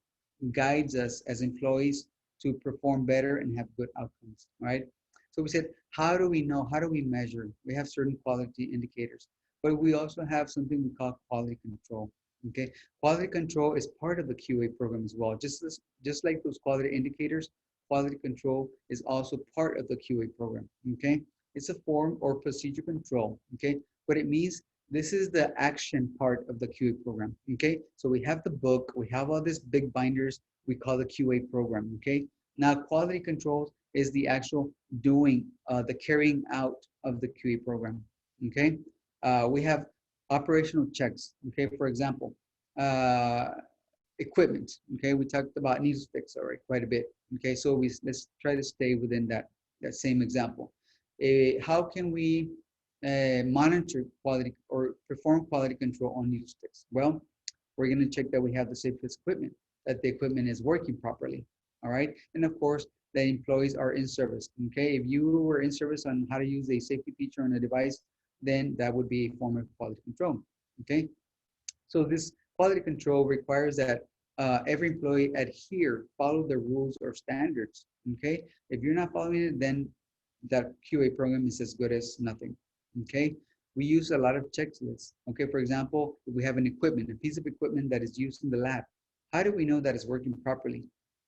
Speaker 1: guides us as employees to perform better and have good outcomes. Right. So we said, how do we know? How do we measure? We have certain quality indicators, but we also have something we call quality control. Okay, quality control is part of the QA program as well. Just like those quality indicators, quality control is also part of the QA program. Okay, it's a form or procedure control. Okay, what it means, this is the action part of the QA program. Okay, so we have the book, we have all these big binders, we call the QA program. Okay, now quality control is the actual doing, the carrying out of the QA program. Okay, we have operational checks. Okay, for example, uh, equipment. Okay, we talked about needle sticks already quite a bit. Okay, so let's try to stay within that same example. How can we monitor quality or perform quality control on needle sticks? Well, we're going to check that we have the safest equipment, that the equipment is working properly. All right, and of course, the employees are in service. Okay, if you were in service on how to use a safety feature on a device, then that would be a form of quality control. Okay, so this quality control requires that every employee adhere, follow the rules or standards. Okay, if you're not following it, then that QA program is as good as nothing. Okay, we use a lot of checklists. Okay, for example, if we have an equipment, a piece of equipment that is used in the lab, how do we know that it's working properly?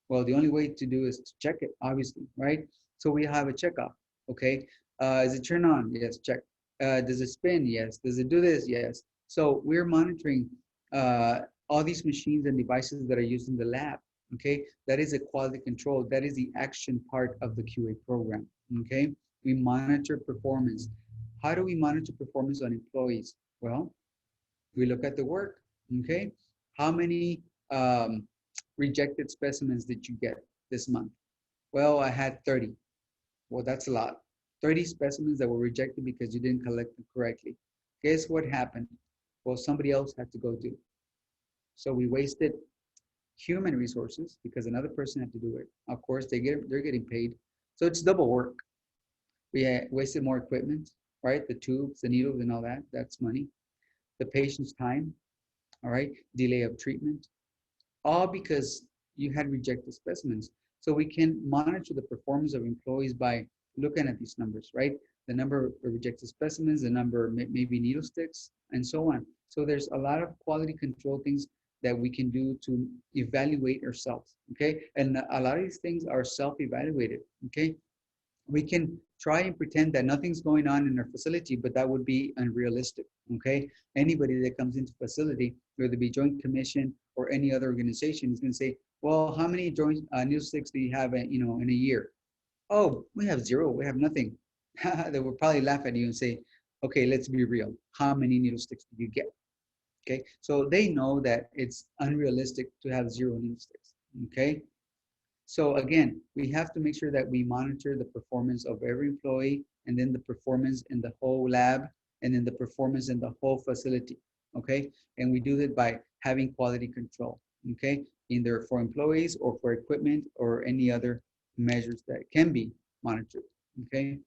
Speaker 1: Well, the only way to do is to check it, obviously, right? So we have a checkoff. Okay. Is it turn on? Yes, check. Does it spin? Yes. Does it do this? Yes. So we're monitoring uh, all these machines and devices that are used in the lab. Okay. That is a quality control. That is the action part of the QA program. Okay. We monitor performance. How do we monitor performance on employees? Well, we look at the work. Okay. How many rejected specimens did you get this month? Well, I had 30. Well, that's a lot. 30 specimens that were rejected because you didn't collect them correctly. Guess what happened? Well, somebody else had to go do. So we wasted human resources because another person had to do it. Of course, they're getting paid. So it's double work. We wasted more equipment, right? The tubes, the needles, and all that. That's money. The patient's time, all right? Delay of treatment, all because you had rejected specimens. So we can monitor the performance of employees by looking at these numbers, right? The number of rejected specimens, the number maybe needle sticks, and so on. So there's a lot of quality control things that we can do to evaluate ourselves, okay? And a lot of these things are self-evaluated, okay? We can try and pretend that nothing's going on in our facility, but that would be unrealistic, okay? Anybody that comes into facility, whether it be Joint Commission or any other organization, is going to say, well, how many joint needle sticks do you have, in a year? Oh, we have zero. We have nothing. They will probably laugh at you and say, okay, let's be real. How many needle sticks did you get? Okay, so they know that it's unrealistic to have zero needle sticks. Okay, so again, we have to make sure that we monitor the performance of every employee, and then the performance in the whole lab, and then the performance in the whole facility. Okay, and we do that by having quality control. Okay, either for employees or for equipment or any other measures that can be monitored. Okay,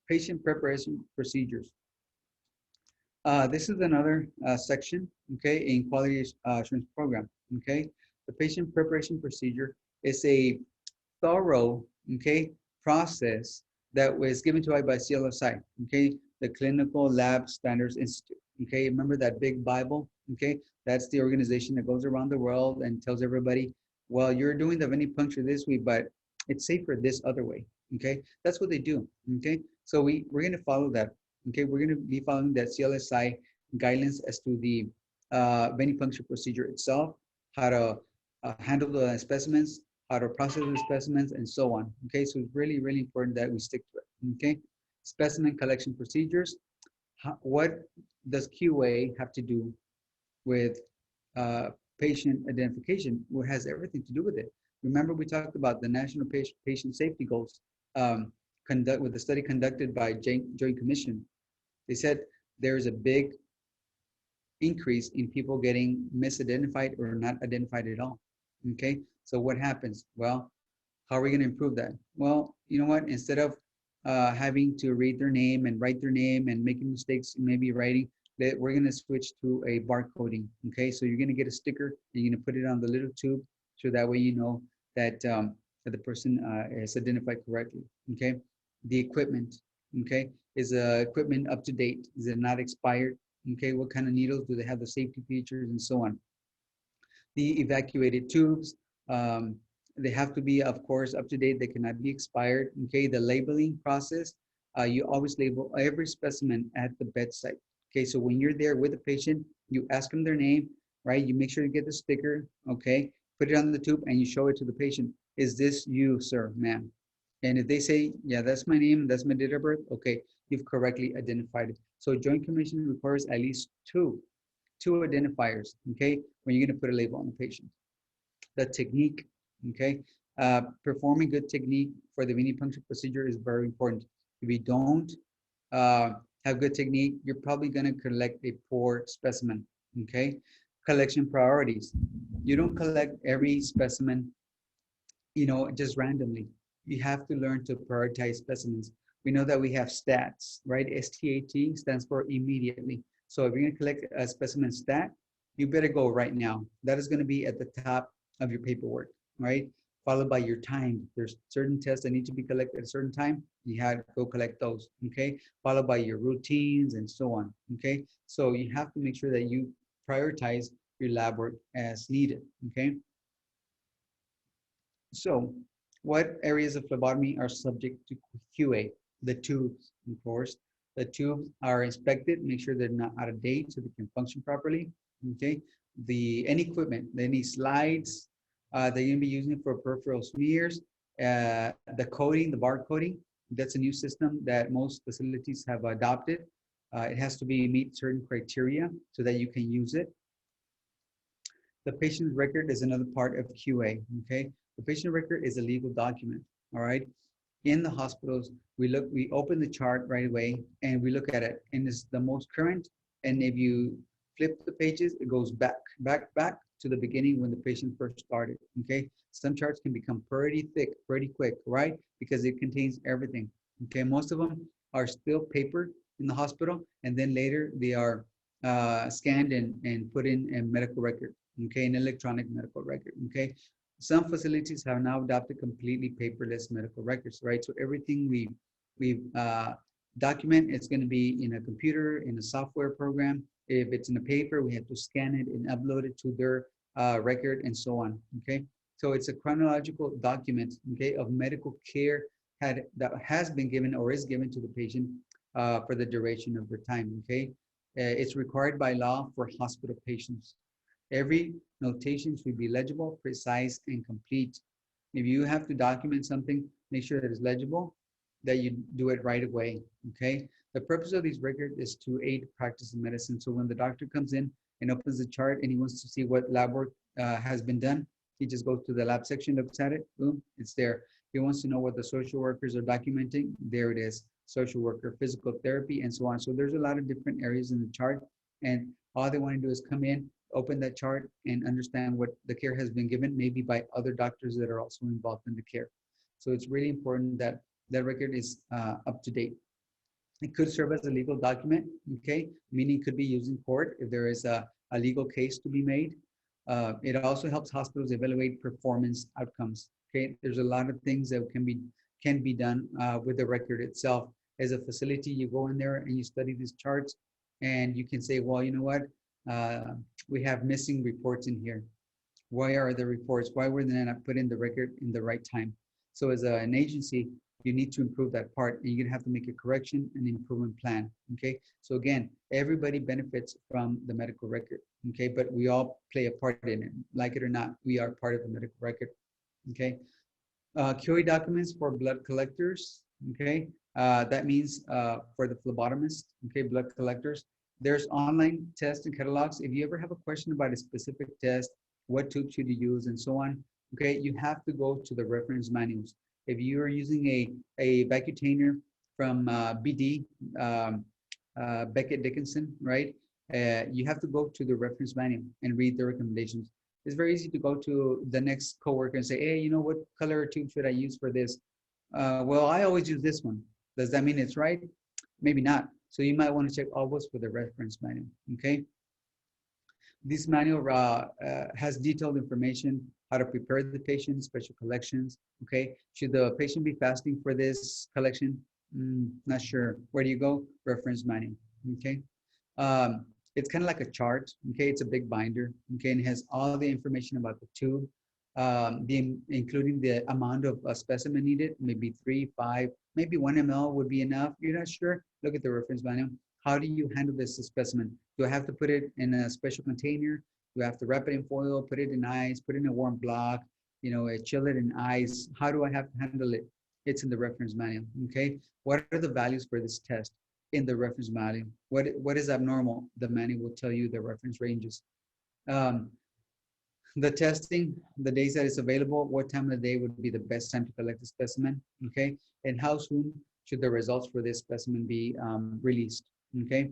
Speaker 1: patient preparation procedures. This is another section, okay, in quality assurance program. Okay, the patient preparation procedure is a thorough, okay, process that was given to us by CLSI, okay, the Clinical Lab Standards Institute. Okay, remember that big Bible? Okay, that's the organization that goes around the world and tells everybody, well, you're doing the venipuncture this way, but it's safer this other way. Okay, that's what they do. Okay, so we're going to follow that. Okay, we're going to be following that CLSI guidelines as to the venipuncture procedure itself, how to handle the specimens, how to process the specimens, and so on. Okay, so it's really, really important that we stick to it. Okay, specimen collection procedures. What does QA have to do with uh, patient identification? Well, it has everything to do with it. Remember, we talked about the National Patient Safety Goals with the study conducted by Joint Commission. They said there's a big increase in people getting misidentified or not identified at all. Okay, so what happens? Well, how are we going to improve that? Well, you know what? Instead of having to read their name and write their name and making mistakes, maybe writing, we're going to switch to a barcoding. Okay, so you're going to get a sticker and you're going to put it on the little tube, so that way you know that the person is identified correctly. Okay, the equipment. Okay, is equipment up to date? Is it not expired? Okay, what kind of needles do they have? The safety features and so on. The evacuated tubes. Um, they have to be, of course, up to date. They cannot be expired. Okay, the labeling process. You always label every specimen at the bedside. Okay, so when you're there with the patient, you ask them their name, right? You make sure to get the sticker, okay? Put it on the tube and you show it to the patient. Is this you, sir, ma'am? And if they say, yeah, that's my name, that's my date of birth, okay, you've correctly identified it. So Joint Commission requires at least two identifiers, okay, when you're going to put a label on the patient. The technique, okay, performing good technique for the venipuncture procedure is very important. If you don't have good technique, you're probably going to collect a poor specimen, okay. Collection priorities. You don't collect every specimen, just randomly. You have to learn to prioritize specimens. We know that we have stats, right? STAT stands for immediately. So if you're going to collect a specimen stat, you better go right now. That is going to be at the top of your paperwork, right? Followed by your time. There's certain tests that need to be collected at a certain time. You have to go collect those, okay? Followed by your routines and so on, okay? So you have to make sure that you prioritize your lab work as needed, okay? So What areas of phlebotomy are subject to QA? The tubes, of course. The tubes are inspected, make sure they're not out of date so they can function properly. Okay. Any equipment, any slides that you're gonna be using for peripheral smears, the coding, the bar coding, that's a new system that most facilities have adopted. It has to be meet certain criteria so that you can use it. The patient record is another part of QA, okay? The patient record is a legal document, all right? In the hospitals, we open the chart right away and we look at it, and it's the most current. And if you flip the pages, it goes back to the beginning when the patient first started, okay? Some charts can become pretty thick, pretty quick, right? Because it contains everything, okay? Most of them are still paper in the hospital, and then later they are scanned and put in a medical record, okay, an electronic medical record, okay? Some facilities have now adopted completely paperless medical records, right? So everything we document, it's going to be in a computer, in a software program. If it's in a paper, we have to scan it and upload it to their record and so on, okay? So it's a chronological document, okay, of medical care that has been given or is given to the patient for the duration of their time, okay? It's required by law for hospital patients. Every notation should be legible, precise, and complete. If you have to document something, make sure that it's legible, that you do it right away, okay? The purpose of these records is to aid practice of medicine. So when the doctor comes in and opens the chart and he wants to see what lab work has been done, he just goes to the lab section, looks at it, boom, it's there. He wants to know what the social workers are documenting, there it is, social worker, physical therapy, and so on. So there's a lot of different areas in the chart, and all they want to do is come in, open that chart, and understand what the care has been given, maybe by other doctors that are also involved in the care. So it's really important that that record is up to date. It could serve as a legal document, okay? Meaning it could be used in court if there is a legal case to be made. It also helps hospitals evaluate performance outcomes, okay? There's a lot of things that can be done with the record itself. As a facility, you go in there and you study these charts, and you can say, well, you know what? We have missing reports in here. Why are the reports? Why were they not put in the record in the right time? So as an agency, you need to improve that part, and you're gonna have to make a correction and improvement plan, okay? So again, everybody benefits from the medical record, okay? But we all play a part in it. Like it or not, we are part of the medical record, okay? QA documents for blood collectors, okay? That means for the phlebotomist, okay, blood collectors. There's online tests and catalogs. If you ever have a question about a specific test, what tube should you use and so on, okay, you have to go to the reference manuals. If you are using a Vacutainer from BD, Beckett Dickinson, right? You have to go to the reference manual and read the recommendations. It's very easy to go to the next coworker and say, hey, you know, what color tube should I use for this? Well, I always use this one. Does that mean it's right? Maybe not. So you might want to check always for the reference manual, okay? This manual has detailed information, how to prepare the patient, special collections, okay? Should the patient be fasting for this collection? Not sure. Where do you go? Reference manual, okay? It's kind of like a chart, okay? It's a big binder, okay? And it has all the information about the tube, including the amount of specimen needed, maybe 3, 5, maybe 1 ml would be enough. You're not sure? Look at the reference manual. How do you handle this specimen? Do I have to put it in a special container? Do I have to wrap it in foil, put it in ice, put it in a warm block, you know, chill it in ice? How do I have to handle it? It's in the reference manual, okay? What are the values for this test? In the reference manual. What is abnormal? The manual will tell you the reference ranges. The testing, the days that it's available, what time of the day would be the best time to collect the specimen, okay? And how soon should the results for this specimen be released, okay?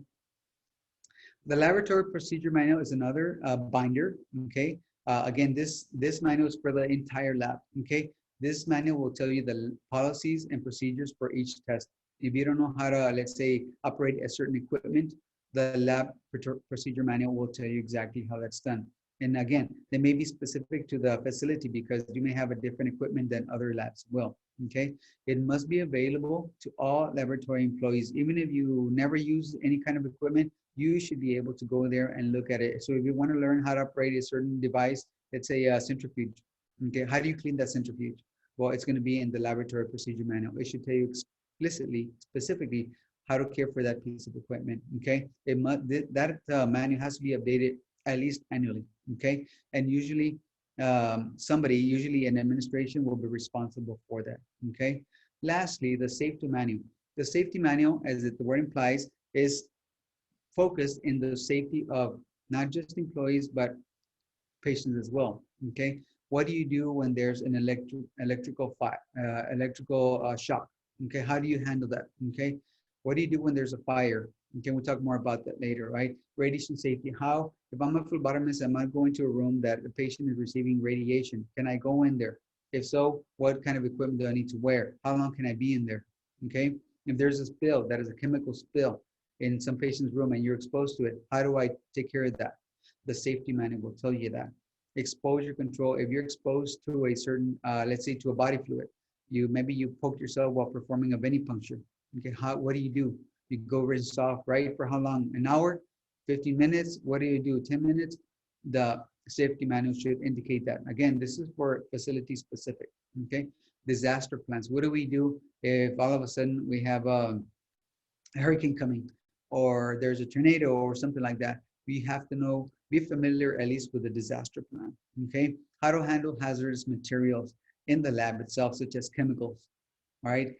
Speaker 1: The laboratory procedure manual is another binder, okay? Again, this manual is for the entire lab, okay? This manual will tell you the policies and procedures for each test. If you don't know how to, let's say, operate a certain equipment, the lab procedure manual will tell you exactly how that's done. And again, they may be specific to the facility because you may have a different equipment than other labs will, okay? It must be available to all laboratory employees. Even if you never use any kind of equipment, you should be able to go there and look at it. So if you want to learn how to operate a certain device, let's say a centrifuge, okay? How do you clean that centrifuge? Well, it's going to be in the laboratory procedure manual. It should tell you explicitly, specifically, how to care for that piece of equipment. Okay, it must, that manual has to be updated at least annually. Okay, and usually somebody, usually an administration, will be responsible for that. Okay. Lastly, the safety manual. The safety manual, as the word implies, is focused in the safety of not just employees but patients as well. Okay, what do you do when there's an electrical shock? Okay, how do you handle that? Okay, what do you do when there's a fire? Okay, we'll talk more about that later, right? Radiation safety. How, if I'm a phlebotomist, am I going to a room that the patient is receiving radiation? Can I go in there? If so, what kind of equipment do I need to wear? How long can I be in there? Okay, if there's a spill, that is a chemical spill in some patient's room and you're exposed to it, how do I take care of that? The safety manual will tell you that. Exposure control, if you're exposed to a certain, let's say to a body fluid, maybe you poked yourself while performing a venipuncture. Okay, what do? You go rinse off, right? For how long? An hour? 15 minutes? What do you do? 10 minutes? The safety manual should indicate that. Again, this is for facility specific. Okay, disaster plans. What do we do if all of a sudden we have a hurricane coming, or there's a tornado or something like that? We have to know, be familiar at least with the disaster plan. Okay, how to handle hazardous materials in the lab itself, such as chemicals. All right,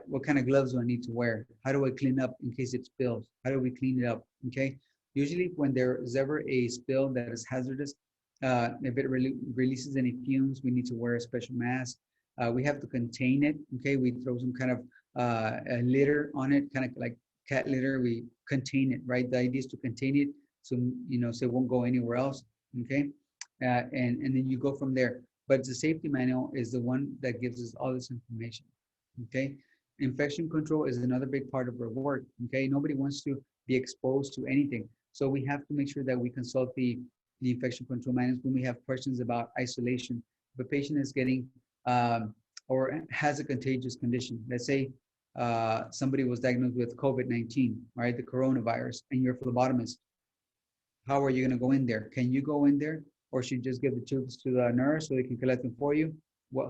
Speaker 1: what kind of gloves do I need to wear? How do I clean up in case it spills? How do we clean it up? Okay, usually when there is ever a spill that is hazardous, if it releases any fumes, we need to wear a special mask. We have to contain it. Okay, we throw some kind of a litter on it, kind of like cat litter. We contain it, right? The idea is to contain it, so so it won't go anywhere else. Okay, and then you go from there. But the safety manual is the one that gives us all this information. Okay, infection control is another big part of our work. Okay, nobody wants to be exposed to anything, so we have to make sure that we consult the infection control manuals when we have questions about isolation. If a patient is getting or has a contagious condition, let's say somebody was diagnosed with COVID-19, right, the coronavirus, and you're a phlebotomist, how are you going to go in there? Can you go in there, or should you just give the tubes to the nurse so they can collect them for you?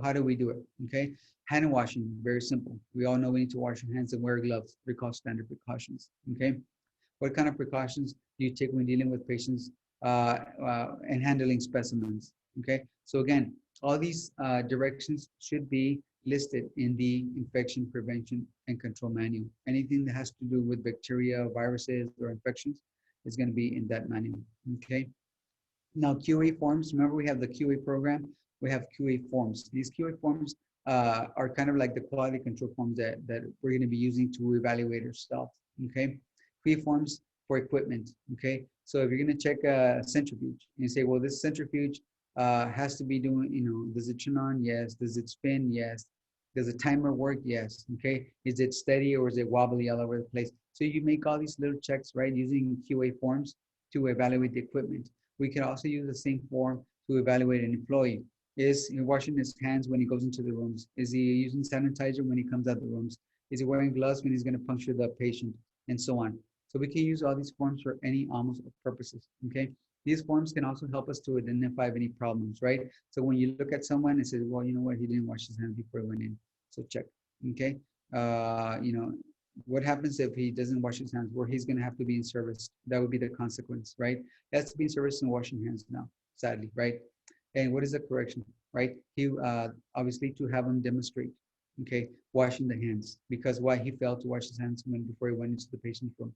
Speaker 1: How do we do it? Okay, hand washing, very simple. We all know we need to wash our hands and wear gloves. They're called standard precautions. Okay, what kind of precautions do you take when dealing with patients and handling specimens? Okay, so again, all these directions should be listed in the infection prevention and control manual. Anything that has to do with bacteria, viruses, or infections is going to be in that manual. Okay. Now, QA forms. Remember, we have the QA program. We have QA forms. These QA forms are kind of like the quality control forms that we're going to be using to evaluate ourselves. Okay. QA forms for equipment. Okay. So if you're going to check a centrifuge, and you say, well, this centrifuge has to be doing, does it turn on? Yes. Does it spin? Yes. Does the timer work? Yes. Okay. Is it steady or is it wobbly all over the place? So you make all these little checks, right, using QA forms to evaluate the equipment. We can also use the same form to evaluate an employee. Is he washing his hands when he goes into the rooms? Is he using sanitizer when he comes out of the rooms? Is he wearing gloves when he's going to puncture the patient? And so on. So we can use all these forms for any almost purposes. Okay. These forms can also help us to identify any problems, right? So when you look at someone and say, well, you know what, he didn't wash his hands before he went in. So check. Okay. What happens if he doesn't wash his hands? Where he's going to have to be in service. That would be the consequence, right? He has to be in service and washing hands now, sadly, right? And what is the correction, right? He obviously to have him demonstrate, okay, washing the hands, because why? He failed to wash his hands before he went into the patient's room.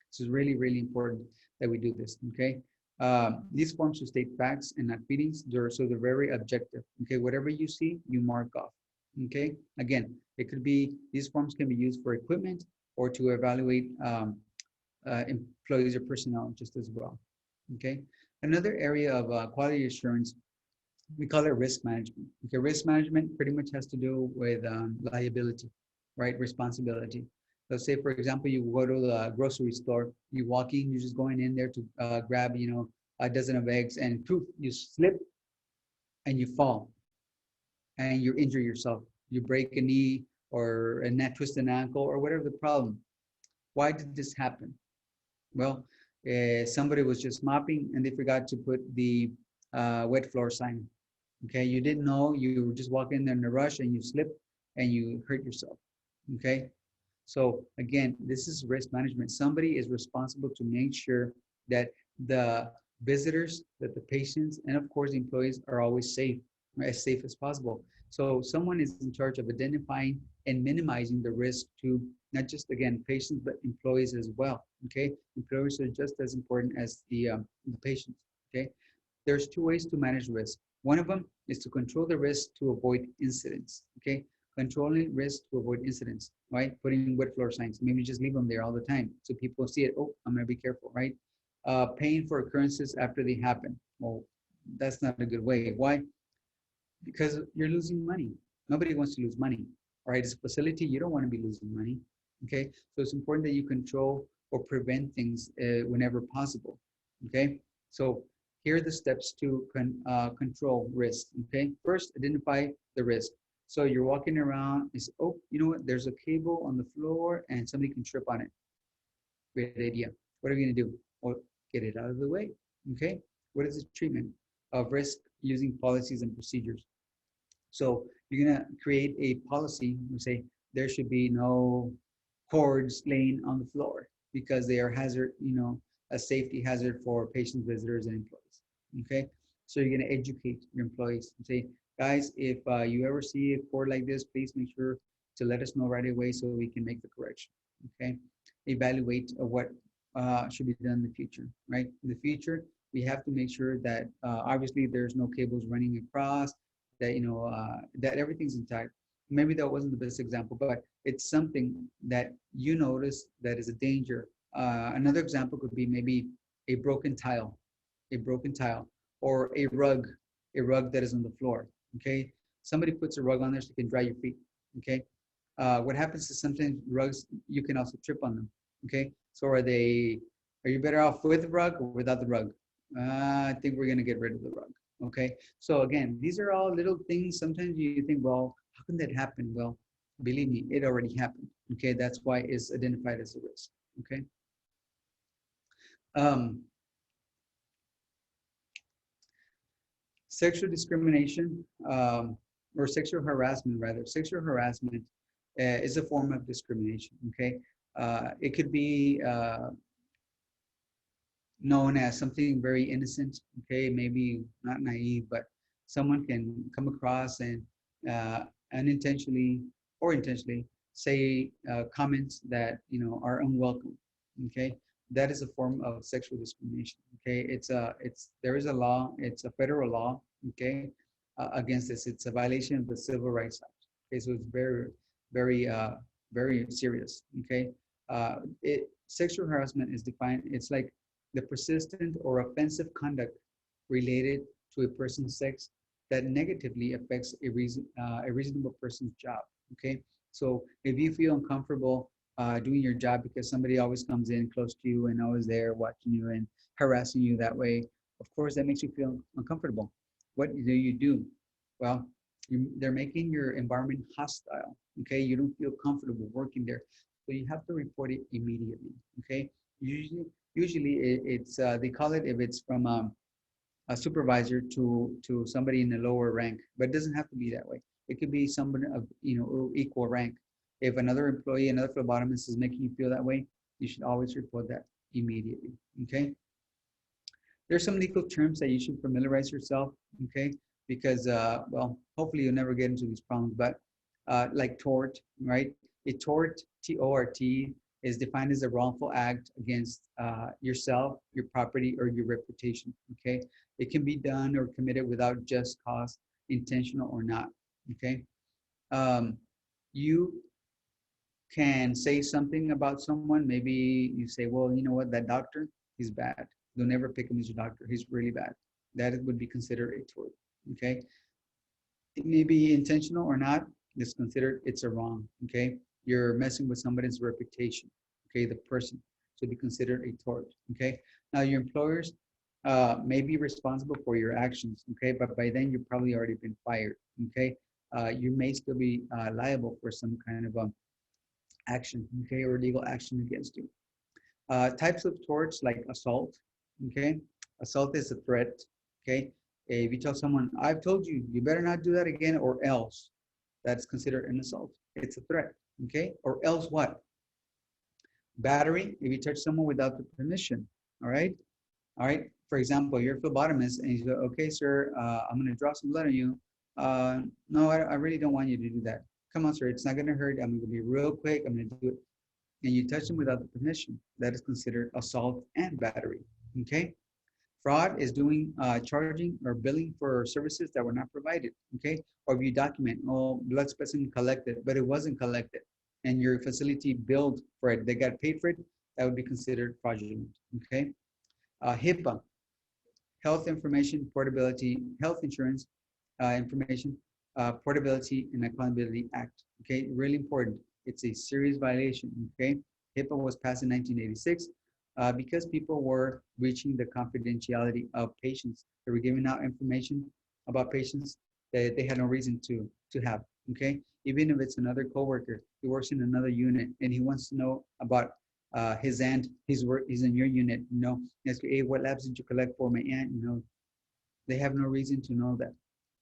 Speaker 1: So it's really, really important that we do this, okay? These forms should state facts and not feelings. So they're very objective, okay? Whatever you see, you mark off, okay? Again, it could be, these forms can be used for equipment or to evaluate employees or personnel just as well, okay? Another area of quality assurance, we call it risk management. Okay, risk management pretty much has to do with liability, right? Responsibility. Let's say, for example, you go to the grocery store, you walk in, you're just going in there to grab, a dozen of eggs, and poof, you slip and you fall and you injure yourself. You break a knee or a neck, twist an ankle, or whatever the problem. Why did this happen? Well, somebody was just mopping and they forgot to put the wet floor sign. Okay, you didn't know, you were just walking in there in a rush and you slipped and you hurt yourself. Okay, so again, this is risk management. Somebody is responsible to make sure that the visitors, that the patients, and of course the employees are always safe, right, as safe as possible. So someone is in charge of identifying and minimizing the risk to not just again patients but employees as well. Okay, employees are just as important as the patients. Okay, there's two ways to manage risk. One of them is to control the risk to avoid incidents. Okay, controlling risk to avoid incidents, right? Putting wet floor signs. Maybe just leave them there all the time so people see it. Oh, I'm gonna be careful, right? Paying for occurrences after they happen. Well, that's not a good way. Why? Because you're losing money. Nobody wants to lose money, all right? As a facility, you don't want to be losing money. Okay, so it's important that you control or prevent things whenever possible. Okay, so here are the steps to control risk. Okay, first, identify the risk. So you're walking around, it's, oh, you know what, there's a cable on the floor and somebody can trip on it. Great idea. What are we going to do? Well, get it out of the way. Okay, what is the treatment of risk using policies and procedures? So you're going to create a policy and say there should be no cords laying on the floor because they are hazard, a safety hazard for patients, visitors, and employees. Okay, so you're going to educate your employees and say, guys, if you ever see a cord like this, please make sure to let us know right away so we can make the correction. Okay, evaluate what should be done in the future. Right, in the future, we have to make sure that obviously there's no cables running across, that that everything's intact. Maybe that wasn't the best example, but it's something that you notice that is a danger. Another example could be maybe a broken tile, a broken tile, or a rug that is on the floor. Okay, somebody puts a rug on there so you can dry your feet. Okay, what happens is sometimes rugs you can also trip on them. Okay, so are you better off with the rug or without the rug? I think we're gonna get rid of the rug. Okay, so again, these are all little things. Sometimes you think, well, how can that happen? Well, believe me, it already happened. Okay, that's why it's identified as a risk. Okay. Um, Sexual discrimination, or sexual harassment, rather, sexual harassment is a form of discrimination. Okay, it could be known as something very innocent. Okay, maybe not naive, but someone can come across and unintentionally or intentionally say comments that are unwelcome. Okay, that is a form of sexual discrimination. Okay, there is a law. It's a federal law. Okay, against this. It's a violation of the Civil Rights Act. Okay, so it's very, very serious. Okay, sexual harassment is defined. It's like the persistent or offensive conduct related to a person's sex that negatively affects a reasonable person's job. Okay, so if you feel uncomfortable doing your job because somebody always comes in close to you and always there watching you and harassing you that way, of course that makes you feel uncomfortable. What do you do? Well, they're making your environment hostile. Okay, you don't feel comfortable working there, so you have to report it immediately. Okay, usually it's they call it, if it's from a supervisor to somebody in a lower rank, but it doesn't have to be that way. It could be somebody of equal rank. If another employee, another phlebotomist is making you feel that way, you should always report that immediately. Okay. There's some legal terms that you should familiarize yourself. Okay, because well, hopefully you'll never get into these problems, but like tort, right? A tort, T-O-R-T, is defined as a wrongful act against yourself, your property, or your reputation. Okay, it can be done or committed without just cause, intentional or not. Okay, you can say something about someone. Maybe you say, well, you know what, that doctor, he's bad. Don't ever pick him as your doctor. He's really bad. That would be considered a tort. Okay, it may be intentional or not. It's considered, it's a wrong. Okay, you're messing with somebody's reputation. Okay, the person should be considered a tort. Okay, now your employers may be responsible for your actions. Okay, but by then you've probably already been fired. Okay, you may still be liable for some kind of action. Okay, or legal action against you. Types of torts like assault. Okay, assault is a threat. Okay, If you tell someone, I've told you, you better not do that again, or else, that's considered an assault. It's a threat, okay? Or else what? Battery, if you touch someone without the permission, all right? All right, for example, you're a phlebotomist and you go, okay, sir, I'm gonna draw some blood on you. No, I really don't want you to do that. Come on, sir, it's not gonna hurt. I'm gonna be real quick, I'm gonna do it. And you touch them without the permission. That is considered assault and battery, okay? Fraud is doing charging or billing for services that were not provided, okay? Or if you document, oh, blood specimen collected, but it wasn't collected, and your facility billed for it, they got paid for it, that would be considered fraudulent, okay? HIPAA, health information portability, health insurance information portability and accountability act, okay? Really important. It's a serious violation, okay? HIPAA was passed in 1986 because people were breaching the confidentiality of patients. They were giving out information about patients that they had no reason to have, okay? Even if it's another coworker, he works in another unit and he wants to know about his aunt, he's in your unit, you know, ask, hey, what labs did you collect for my aunt, you know? They have no reason to know that.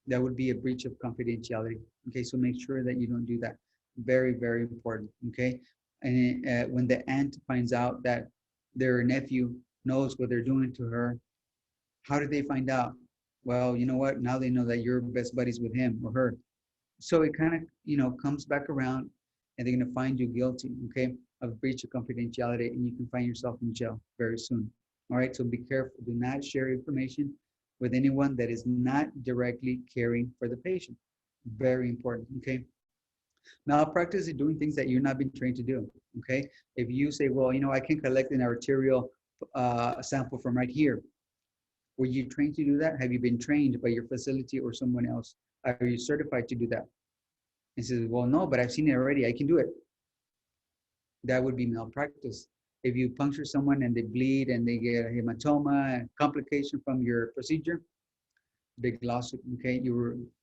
Speaker 1: That would be a breach of confidentiality, okay? So make sure that you don't do that. Very, very important, okay? And when the aunt finds out that their nephew knows what they're doing to her, how did they find out? Well, you know what? Now they know that you're best buddies with him or her. So it kind of, you know, comes back around and they're going to find you guilty, okay, of breach of confidentiality, and you can find yourself in jail very soon. All right, so be careful. Do not share information with anyone that is not directly caring for the patient. Very important, okay? Malpractice is doing things that you're not being trained to do, okay? If you say, well, you know, I can collect an arterial sample from right here. Were you trained to do that? Have you been trained by your facility or someone else? Are you certified to do that? And says, well, no, but I've seen it already. I can do it. That would be malpractice. If you puncture someone and they bleed and they get a hematoma, complication from your procedure, big lawsuit, okay?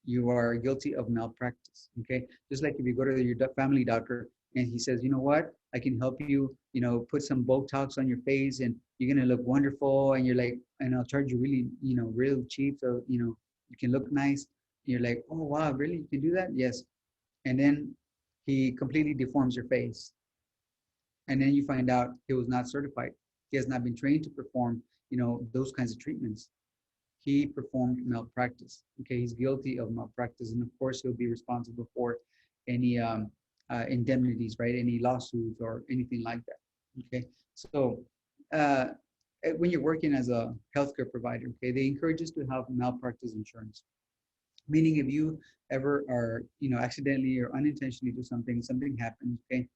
Speaker 1: You are guilty of malpractice, okay? Just like if you go to your family doctor and he says, you know what? I can help you, you know, put some Botox on your face and you're gonna look wonderful. And you're like, and I'll charge you really, you know, real cheap. So, you know, you can look nice. You're like, oh, wow, really? You can do that? Yes. And then he completely deforms your face. And then you find out he was not certified. He has not been trained to perform, you know, those kinds of treatments. He performed malpractice. Okay, he's guilty of malpractice, and of course he'll be responsible for any indemnities, right? Any lawsuits or anything like that. Okay, so uh, when you're working as a healthcare provider, okay, they encourage us to have malpractice insurance. Meaning, if you ever are, you know, accidentally or unintentionally do something, something happens, okay,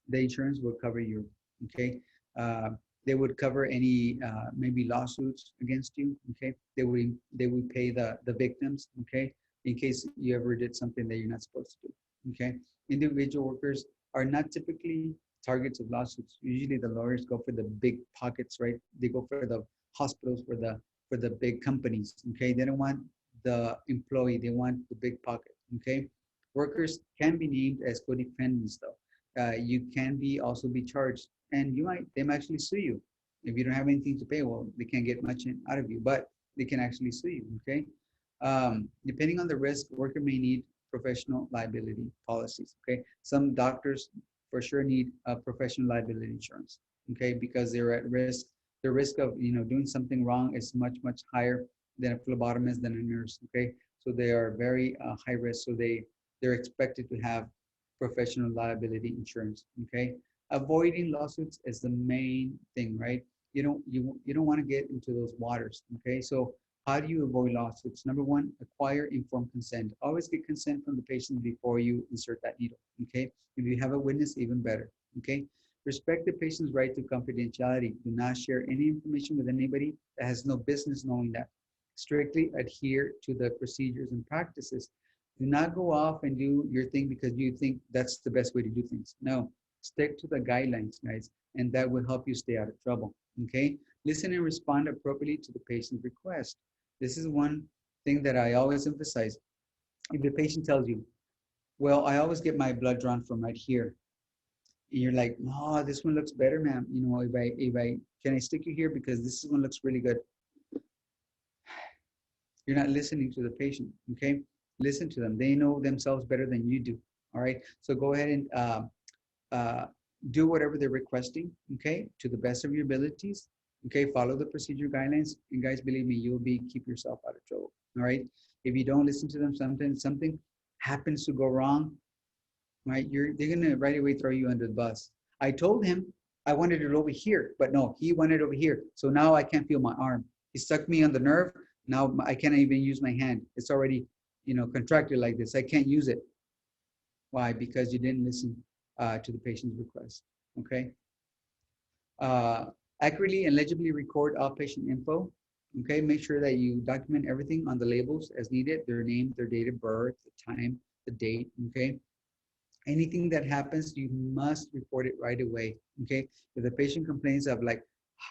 Speaker 1: the insurance will cover you, okay? Uh, they would cover any maybe lawsuits against you, okay? They would pay the victims, okay, in case you ever did something that you're not supposed to do, okay? Individual workers are not typically targets of lawsuits. Usually, the lawyers go for the big pockets, right? They go for the hospitals, for the big companies, okay? They don't want the employee, they want the big pocket, okay? Workers can be named as co-defendants though. You can be also be charged and they might actually sue you. If you don't have anything to pay, well, they can't get much out of you, but they can actually sue you, okay? Depending on the risk, worker may need professional liability policies, okay? Some doctors for sure need a professional liability insurance, okay? Because they're at risk. The risk of, you know, doing something wrong is much, much higher than a phlebotomist, than a nurse, okay? So they are very high risk, so they're expected to have professional liability insurance, okay? Avoiding lawsuits is the main thing, right? You don't want to get into those waters, okay? So how do you avoid lawsuits? Number one, acquire informed consent. Always get consent from the patient before you insert that needle, okay? If you have a witness, even better, okay? Respect the patient's right to confidentiality. Do not share any information with anybody that has no business knowing that. Strictly adhere to the procedures and practices. Do not go off and do your thing because you think that's the best way to do things. No, stick to the guidelines, guys, and that will help you stay out of trouble, okay? Listen and respond appropriately to the patient's request. This is one thing that I always emphasize. If the patient tells you, well, I always get my blood drawn from right here, and you're like, no, this one looks better, ma'am. You know, can I stick you here because this one looks really good. You're not listening to the patient, okay? Listen to them. They know themselves better than you do, all right? So go ahead and uh, do whatever they're requesting, okay, to the best of your abilities, okay? Follow the procedure guidelines, and guys, believe me, you'll keep yourself out of trouble, all right? If you don't listen to them, something happens to go wrong, right? They're gonna right away throw you under the bus. I told him I wanted it over here, but no, he wanted it over here. So now I can't feel my arm. He stuck me on the nerve. Now I can't even use my hand. It's already, contracted like this. I can't use it. Why? Because you didn't listen to the patient's request. Okay. Uh, Accurately and legibly record all patient info. Okay. Make sure that you document everything on the labels as needed: their name, their date of birth, the time, the date. Okay. Anything that happens, you must report it right away. Okay. If the patient complains of, like,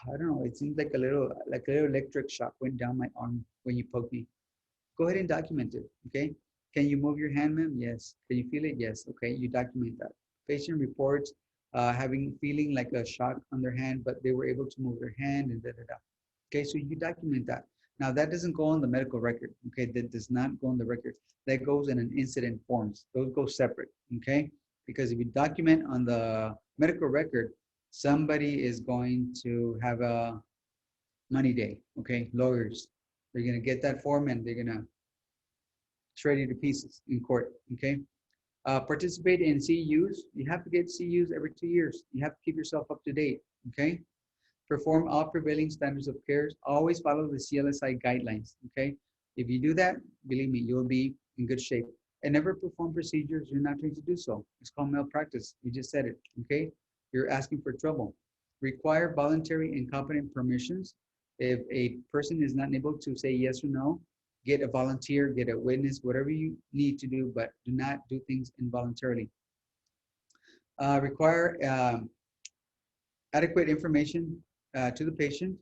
Speaker 1: I don't know, it seems like a little electric shock went down my arm when you poked me, go ahead and document it. Okay. Can you move your hand, ma'am? Yes. Can you feel it? Yes. Okay. You document that. Patient reports feeling like a shock on their hand, but they were able to move their hand and da da da. Okay. So you document that. Now that doesn't go on the medical record. Okay. That does not go on the record. That goes in an incident forms. Those go separate. Okay. Because if you document on the medical record, somebody is going to have a money day. Okay. Lawyers, they're going to get that form and they're going to shred you to pieces in court. Okay. Participate in CUs. You have to get CUs every 2 years. You have to keep yourself up to date. Okay. Perform all prevailing standards of care. Always follow the CLSI guidelines. Okay. If you do that, believe me, you'll be in good shape. And never perform procedures you're not trained to do so. It's called malpractice. We just said it. Okay. You're asking for trouble. Require voluntary and competent permissions. If a person is not able to say yes or no, get a volunteer, get a witness, whatever you need to do, but do not do things involuntarily. Require adequate information to the patient,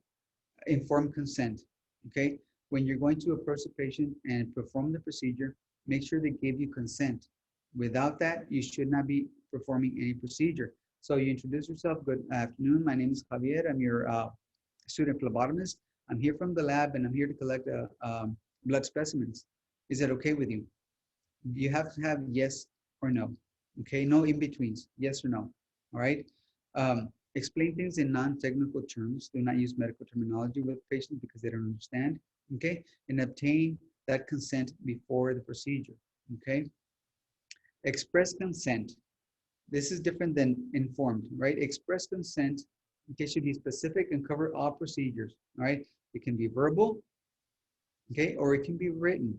Speaker 1: informed consent. Okay, when you're going to approach the patient and perform the procedure, make sure they give you consent. Without that, you should not be performing any procedure. So you introduce yourself. Good afternoon. My name is Javier. I'm your student phlebotomist. I'm here from the lab and I'm here to collect blood specimens. Is that okay with you? You have to have yes or no. Okay, no in-betweens, yes or no. All right. Explain things in non-technical terms. Do not use medical terminology with patients because they don't understand. Okay, and obtain that consent before the procedure. Okay. Express consent. This is different than informed, right? Express consent, okay, should be specific and cover all procedures. All right. It can be verbal, okay, or it can be written,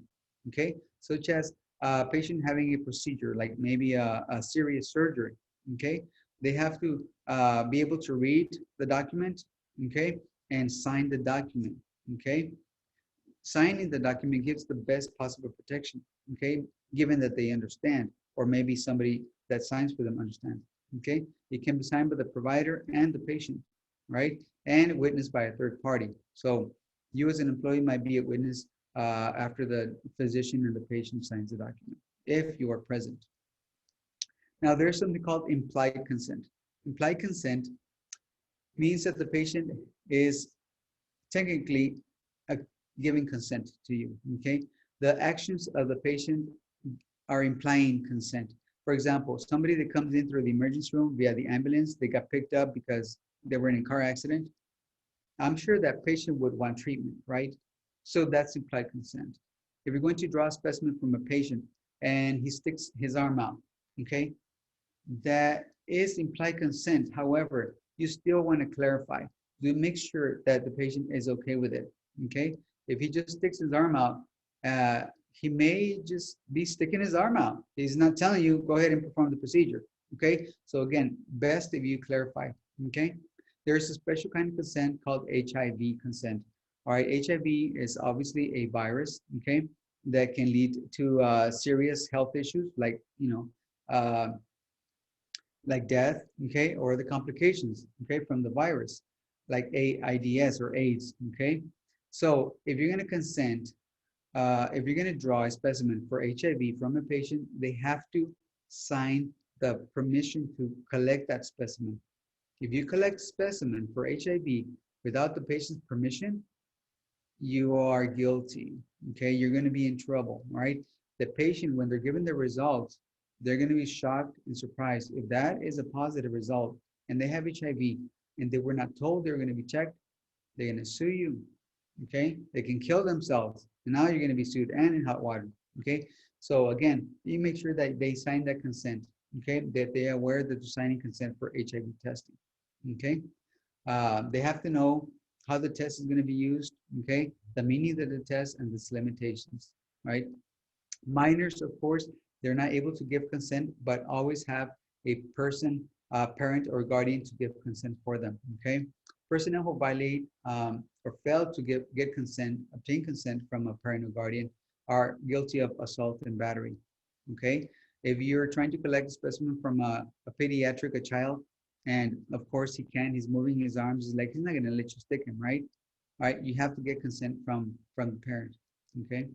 Speaker 1: okay, such as a patient having a procedure, like maybe a serious surgery, okay. They have to be able to read the document, okay, and sign the document, okay. Signing the document gives the best possible protection, okay, given that they understand, or maybe somebody that signs for them understands, okay. It can be signed by the provider and the patient, right, and witnessed by a third party. So you as an employee might be a witness after the physician and the patient signs the document, if you are present. Now, there's something called implied consent. Implied consent means that the patient is technically giving consent to you, okay? The actions of the patient are implying consent. For example, somebody that comes in through the emergency room via the ambulance, they got picked up because they were in a car accident. I'm sure that patient would want treatment, right? So that's implied consent. If you're going to draw a specimen from a patient and he sticks his arm out, okay, that is implied consent. However, you still want to clarify to make sure that the patient is okay with it, okay? If he just sticks his arm out, he may just be sticking his arm out. He's not telling you, go ahead and perform the procedure, okay? So again, best if you clarify, okay? There's a special kind of consent called HIV consent. All right, HIV is obviously a virus, okay, that can lead to serious health issues like, like death, okay, or the complications, okay, from the virus, like AIDS or AIDS, okay. So if you're going to consent, if you're going to draw a specimen for HIV from a patient, they have to sign the permission to collect that specimen. If you collect specimen for HIV without the patient's permission, you are guilty. Okay, you're going to be in trouble, right? The patient, when they're given the results, they're going to be shocked and surprised. If that is a positive result and they have HIV and they were not told they're going to be checked, they're going to sue you. Okay, they can kill themselves, and now you're going to be sued and in hot water. Okay, so again, you make sure that they sign that consent. Okay, that they are aware that they're signing consent for HIV testing. Okay, they have to know how the test is going to be used, okay, the meaning of the test and its limitations, right? Minors, of course, they're not able to give consent, but always have a person, parent or guardian to give consent for them, okay? Personnel who violate or fail to get consent, obtain consent from a parent or guardian are guilty of assault and battery, okay? If you're trying to collect a specimen from a pediatric, a child, and of course he can, he's moving his arms, his legs, he's not gonna let you stick him, right? All right, you have to get consent from the parent, okay?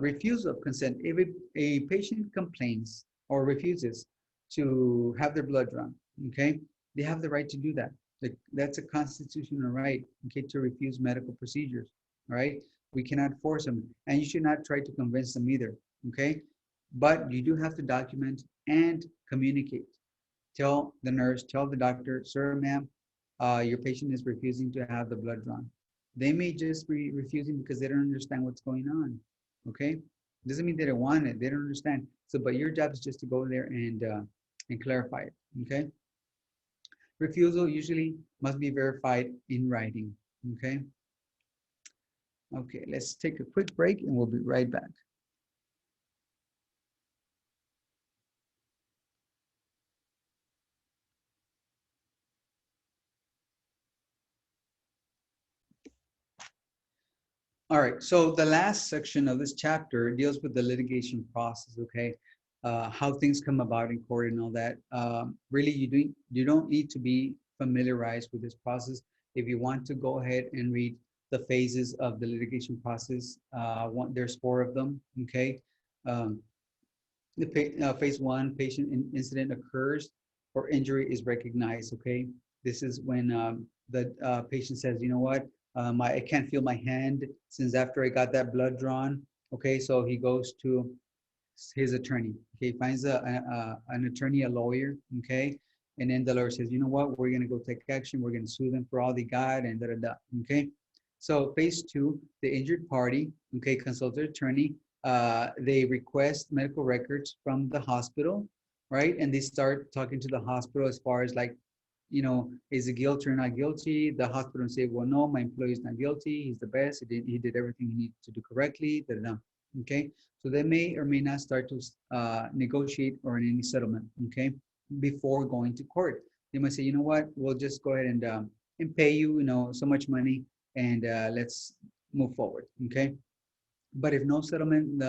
Speaker 1: Refusal of consent. If a patient complains or refuses to have their blood drawn, okay, they have the right to do that. That's a constitutional right, okay, to refuse medical procedures, right? We cannot force them, and you should not try to convince them either, okay? But you do have to document and communicate. Tell the nurse, tell the doctor, sir, ma'am, your patient is refusing to have the blood drawn. They may just be refusing because they don't understand what's going on. Okay, doesn't mean they don't want it. They don't understand. So, but your job is just to go there and clarify it. Okay, refusal usually must be verified in writing. Okay. Okay, let's take a quick break and we'll be right back. All right, so the last section of this chapter deals with the litigation process, okay? How things come about in court and all that. Really, you don't need to be familiarized with this process. If you want to go ahead and read the phases of the litigation process, there's four of them, okay? Um, phase one, patient incident occurs or injury is recognized, okay? This is when the patient says, you know what, I can't feel my hand since after I got that blood drawn, okay? So he goes to his attorney, okay? Finds an attorney, a lawyer, okay? And then the lawyer says, you know what, we're gonna go take action, we're gonna sue them for all they got and da-da-da, okay? So phase two, the injured party, okay, consult their attorney. They request medical records from the hospital, right? And they start talking to the hospital as far as like, you know, is it guilty or not guilty? The hospital say, well, no, my employee is not guilty. He's the best. He did everything he needed to do correctly. Da, da, da. Okay, so they may or may not start to negotiate or in any settlement. Okay, before going to court, they might say, you know what, we'll just go ahead and pay you, you know, so much money, and let's move forward. Okay, but if no settlement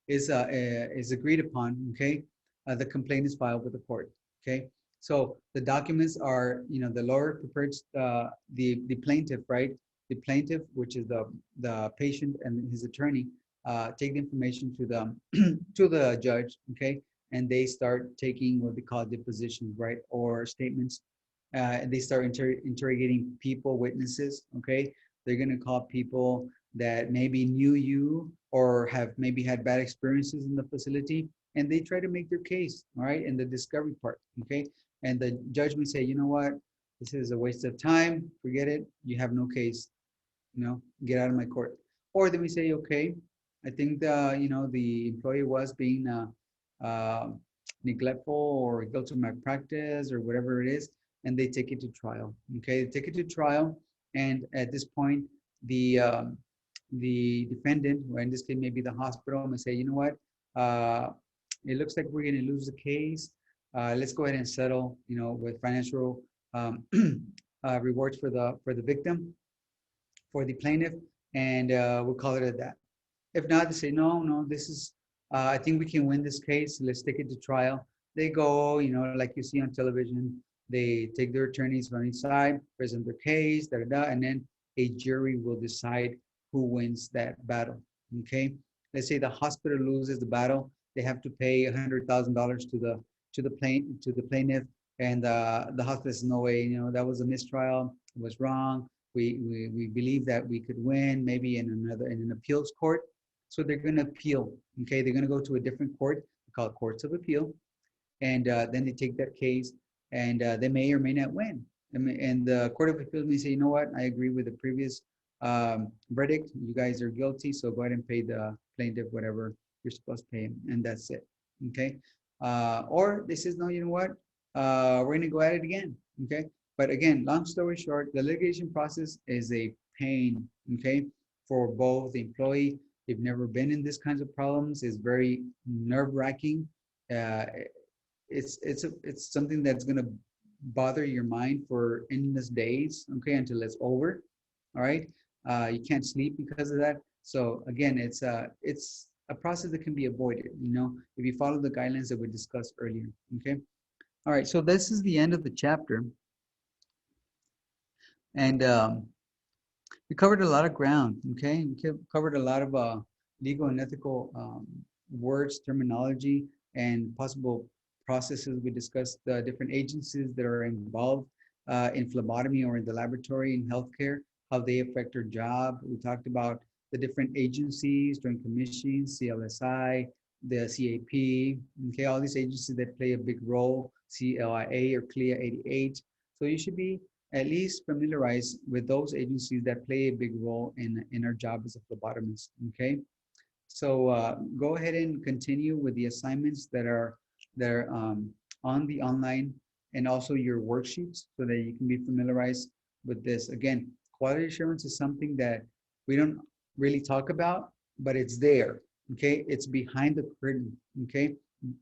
Speaker 1: is agreed upon, okay, the complaint is filed with the court. Okay, so the documents are, you know, the lawyer prepares the plaintiff, right? The plaintiff, which is the patient, and his attorney, take the information to the to the judge, okay, and they start taking what they call depositions, right, or statements. And they start interrogating people, witnesses, okay. They're going to call people that maybe knew you or have maybe had bad experiences in the facility, and they try to make their case, all right, in the discovery part, okay. And the judge may say, you know what, this is a waste of time, forget it, you have no case, you know, get out of my court. Or they may say, okay, I think you know, the employee was being uh, neglectful or guilty of malpractice or whatever it is, and they take it to trial. Okay, they take it to trial, and at this point, the defendant, or in this case maybe the hospital, may say, you know what, it looks like we're going to lose the case. Let's go ahead and settle, you know, with financial rewards for the victim, for the plaintiff, and we'll call it at that. If not, they say, no, no, this is, I think we can win this case. Let's take it to trial. They go, you know, like you see on television, they take their attorneys on each side, present their case, da, da, da, and then a jury will decide who wins that battle, okay? Let's say the hospital loses the battle. They have to pay $100,000 to the plaintiff, and the hospital says, no way, you know, that was a mistrial, it was wrong, we believe that we could win maybe in an appeals court. So they're going to appeal. Okay, they're going to go to a different court. We call it courts of appeal, and then they take that case, and they may or may not win. And the court of appeals may say, you know what, I agree with the previous verdict. You guys are guilty, so go ahead and pay the plaintiff whatever you're supposed to pay him, and that's it. Okay, or they says, no, you know what, we're going to go at it again. Okay, but again, long story short, the litigation process is a pain. Okay, for both the employee. If you've never been in this kinds of problems, it's very nerve-wracking. Uh, it's something that's going to bother your mind for endless days, okay, until it's over. All right, you can't sleep because of that. So again, it's a process that can be avoided, you know, if you follow the guidelines that we discussed earlier. Okay, all right, so this is the end of the chapter, and we covered a lot of ground. Okay, we covered a lot of legal and ethical words, terminology, and possible processes. We discussed the different agencies that are involved in phlebotomy or in the laboratory in healthcare, how they affect our job. We talked about the different agencies, Joint Commission, CLSI, the CAP, okay, all these agencies that play a big role, CLIA or CLIA 88. So you should be at least familiarized with those agencies that play a big role in our job as a phlebotomist, okay? So go ahead and continue with the assignments that are on the online, and also your worksheets, so that you can be familiarized with this. Again, quality assurance is something that we don't really talk about, but it's there, okay? It's behind the curtain, okay?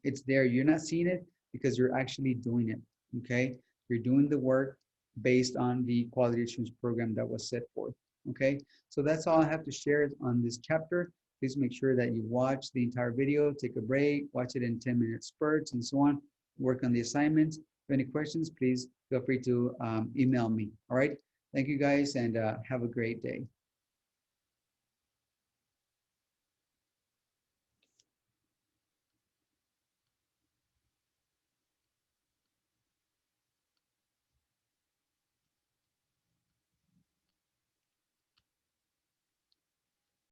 Speaker 1: It's there. You're not seeing it because you're actually doing it, okay? You're doing the work based on the quality assurance program that was set forth, okay? So that's all I have to share on this chapter. Please make sure that you watch the entire video, take a break, watch it in 10-minute spurts, and so on. Work on the assignments. If you have any questions, please feel free to email me. All right. Thank you guys, and have a great day.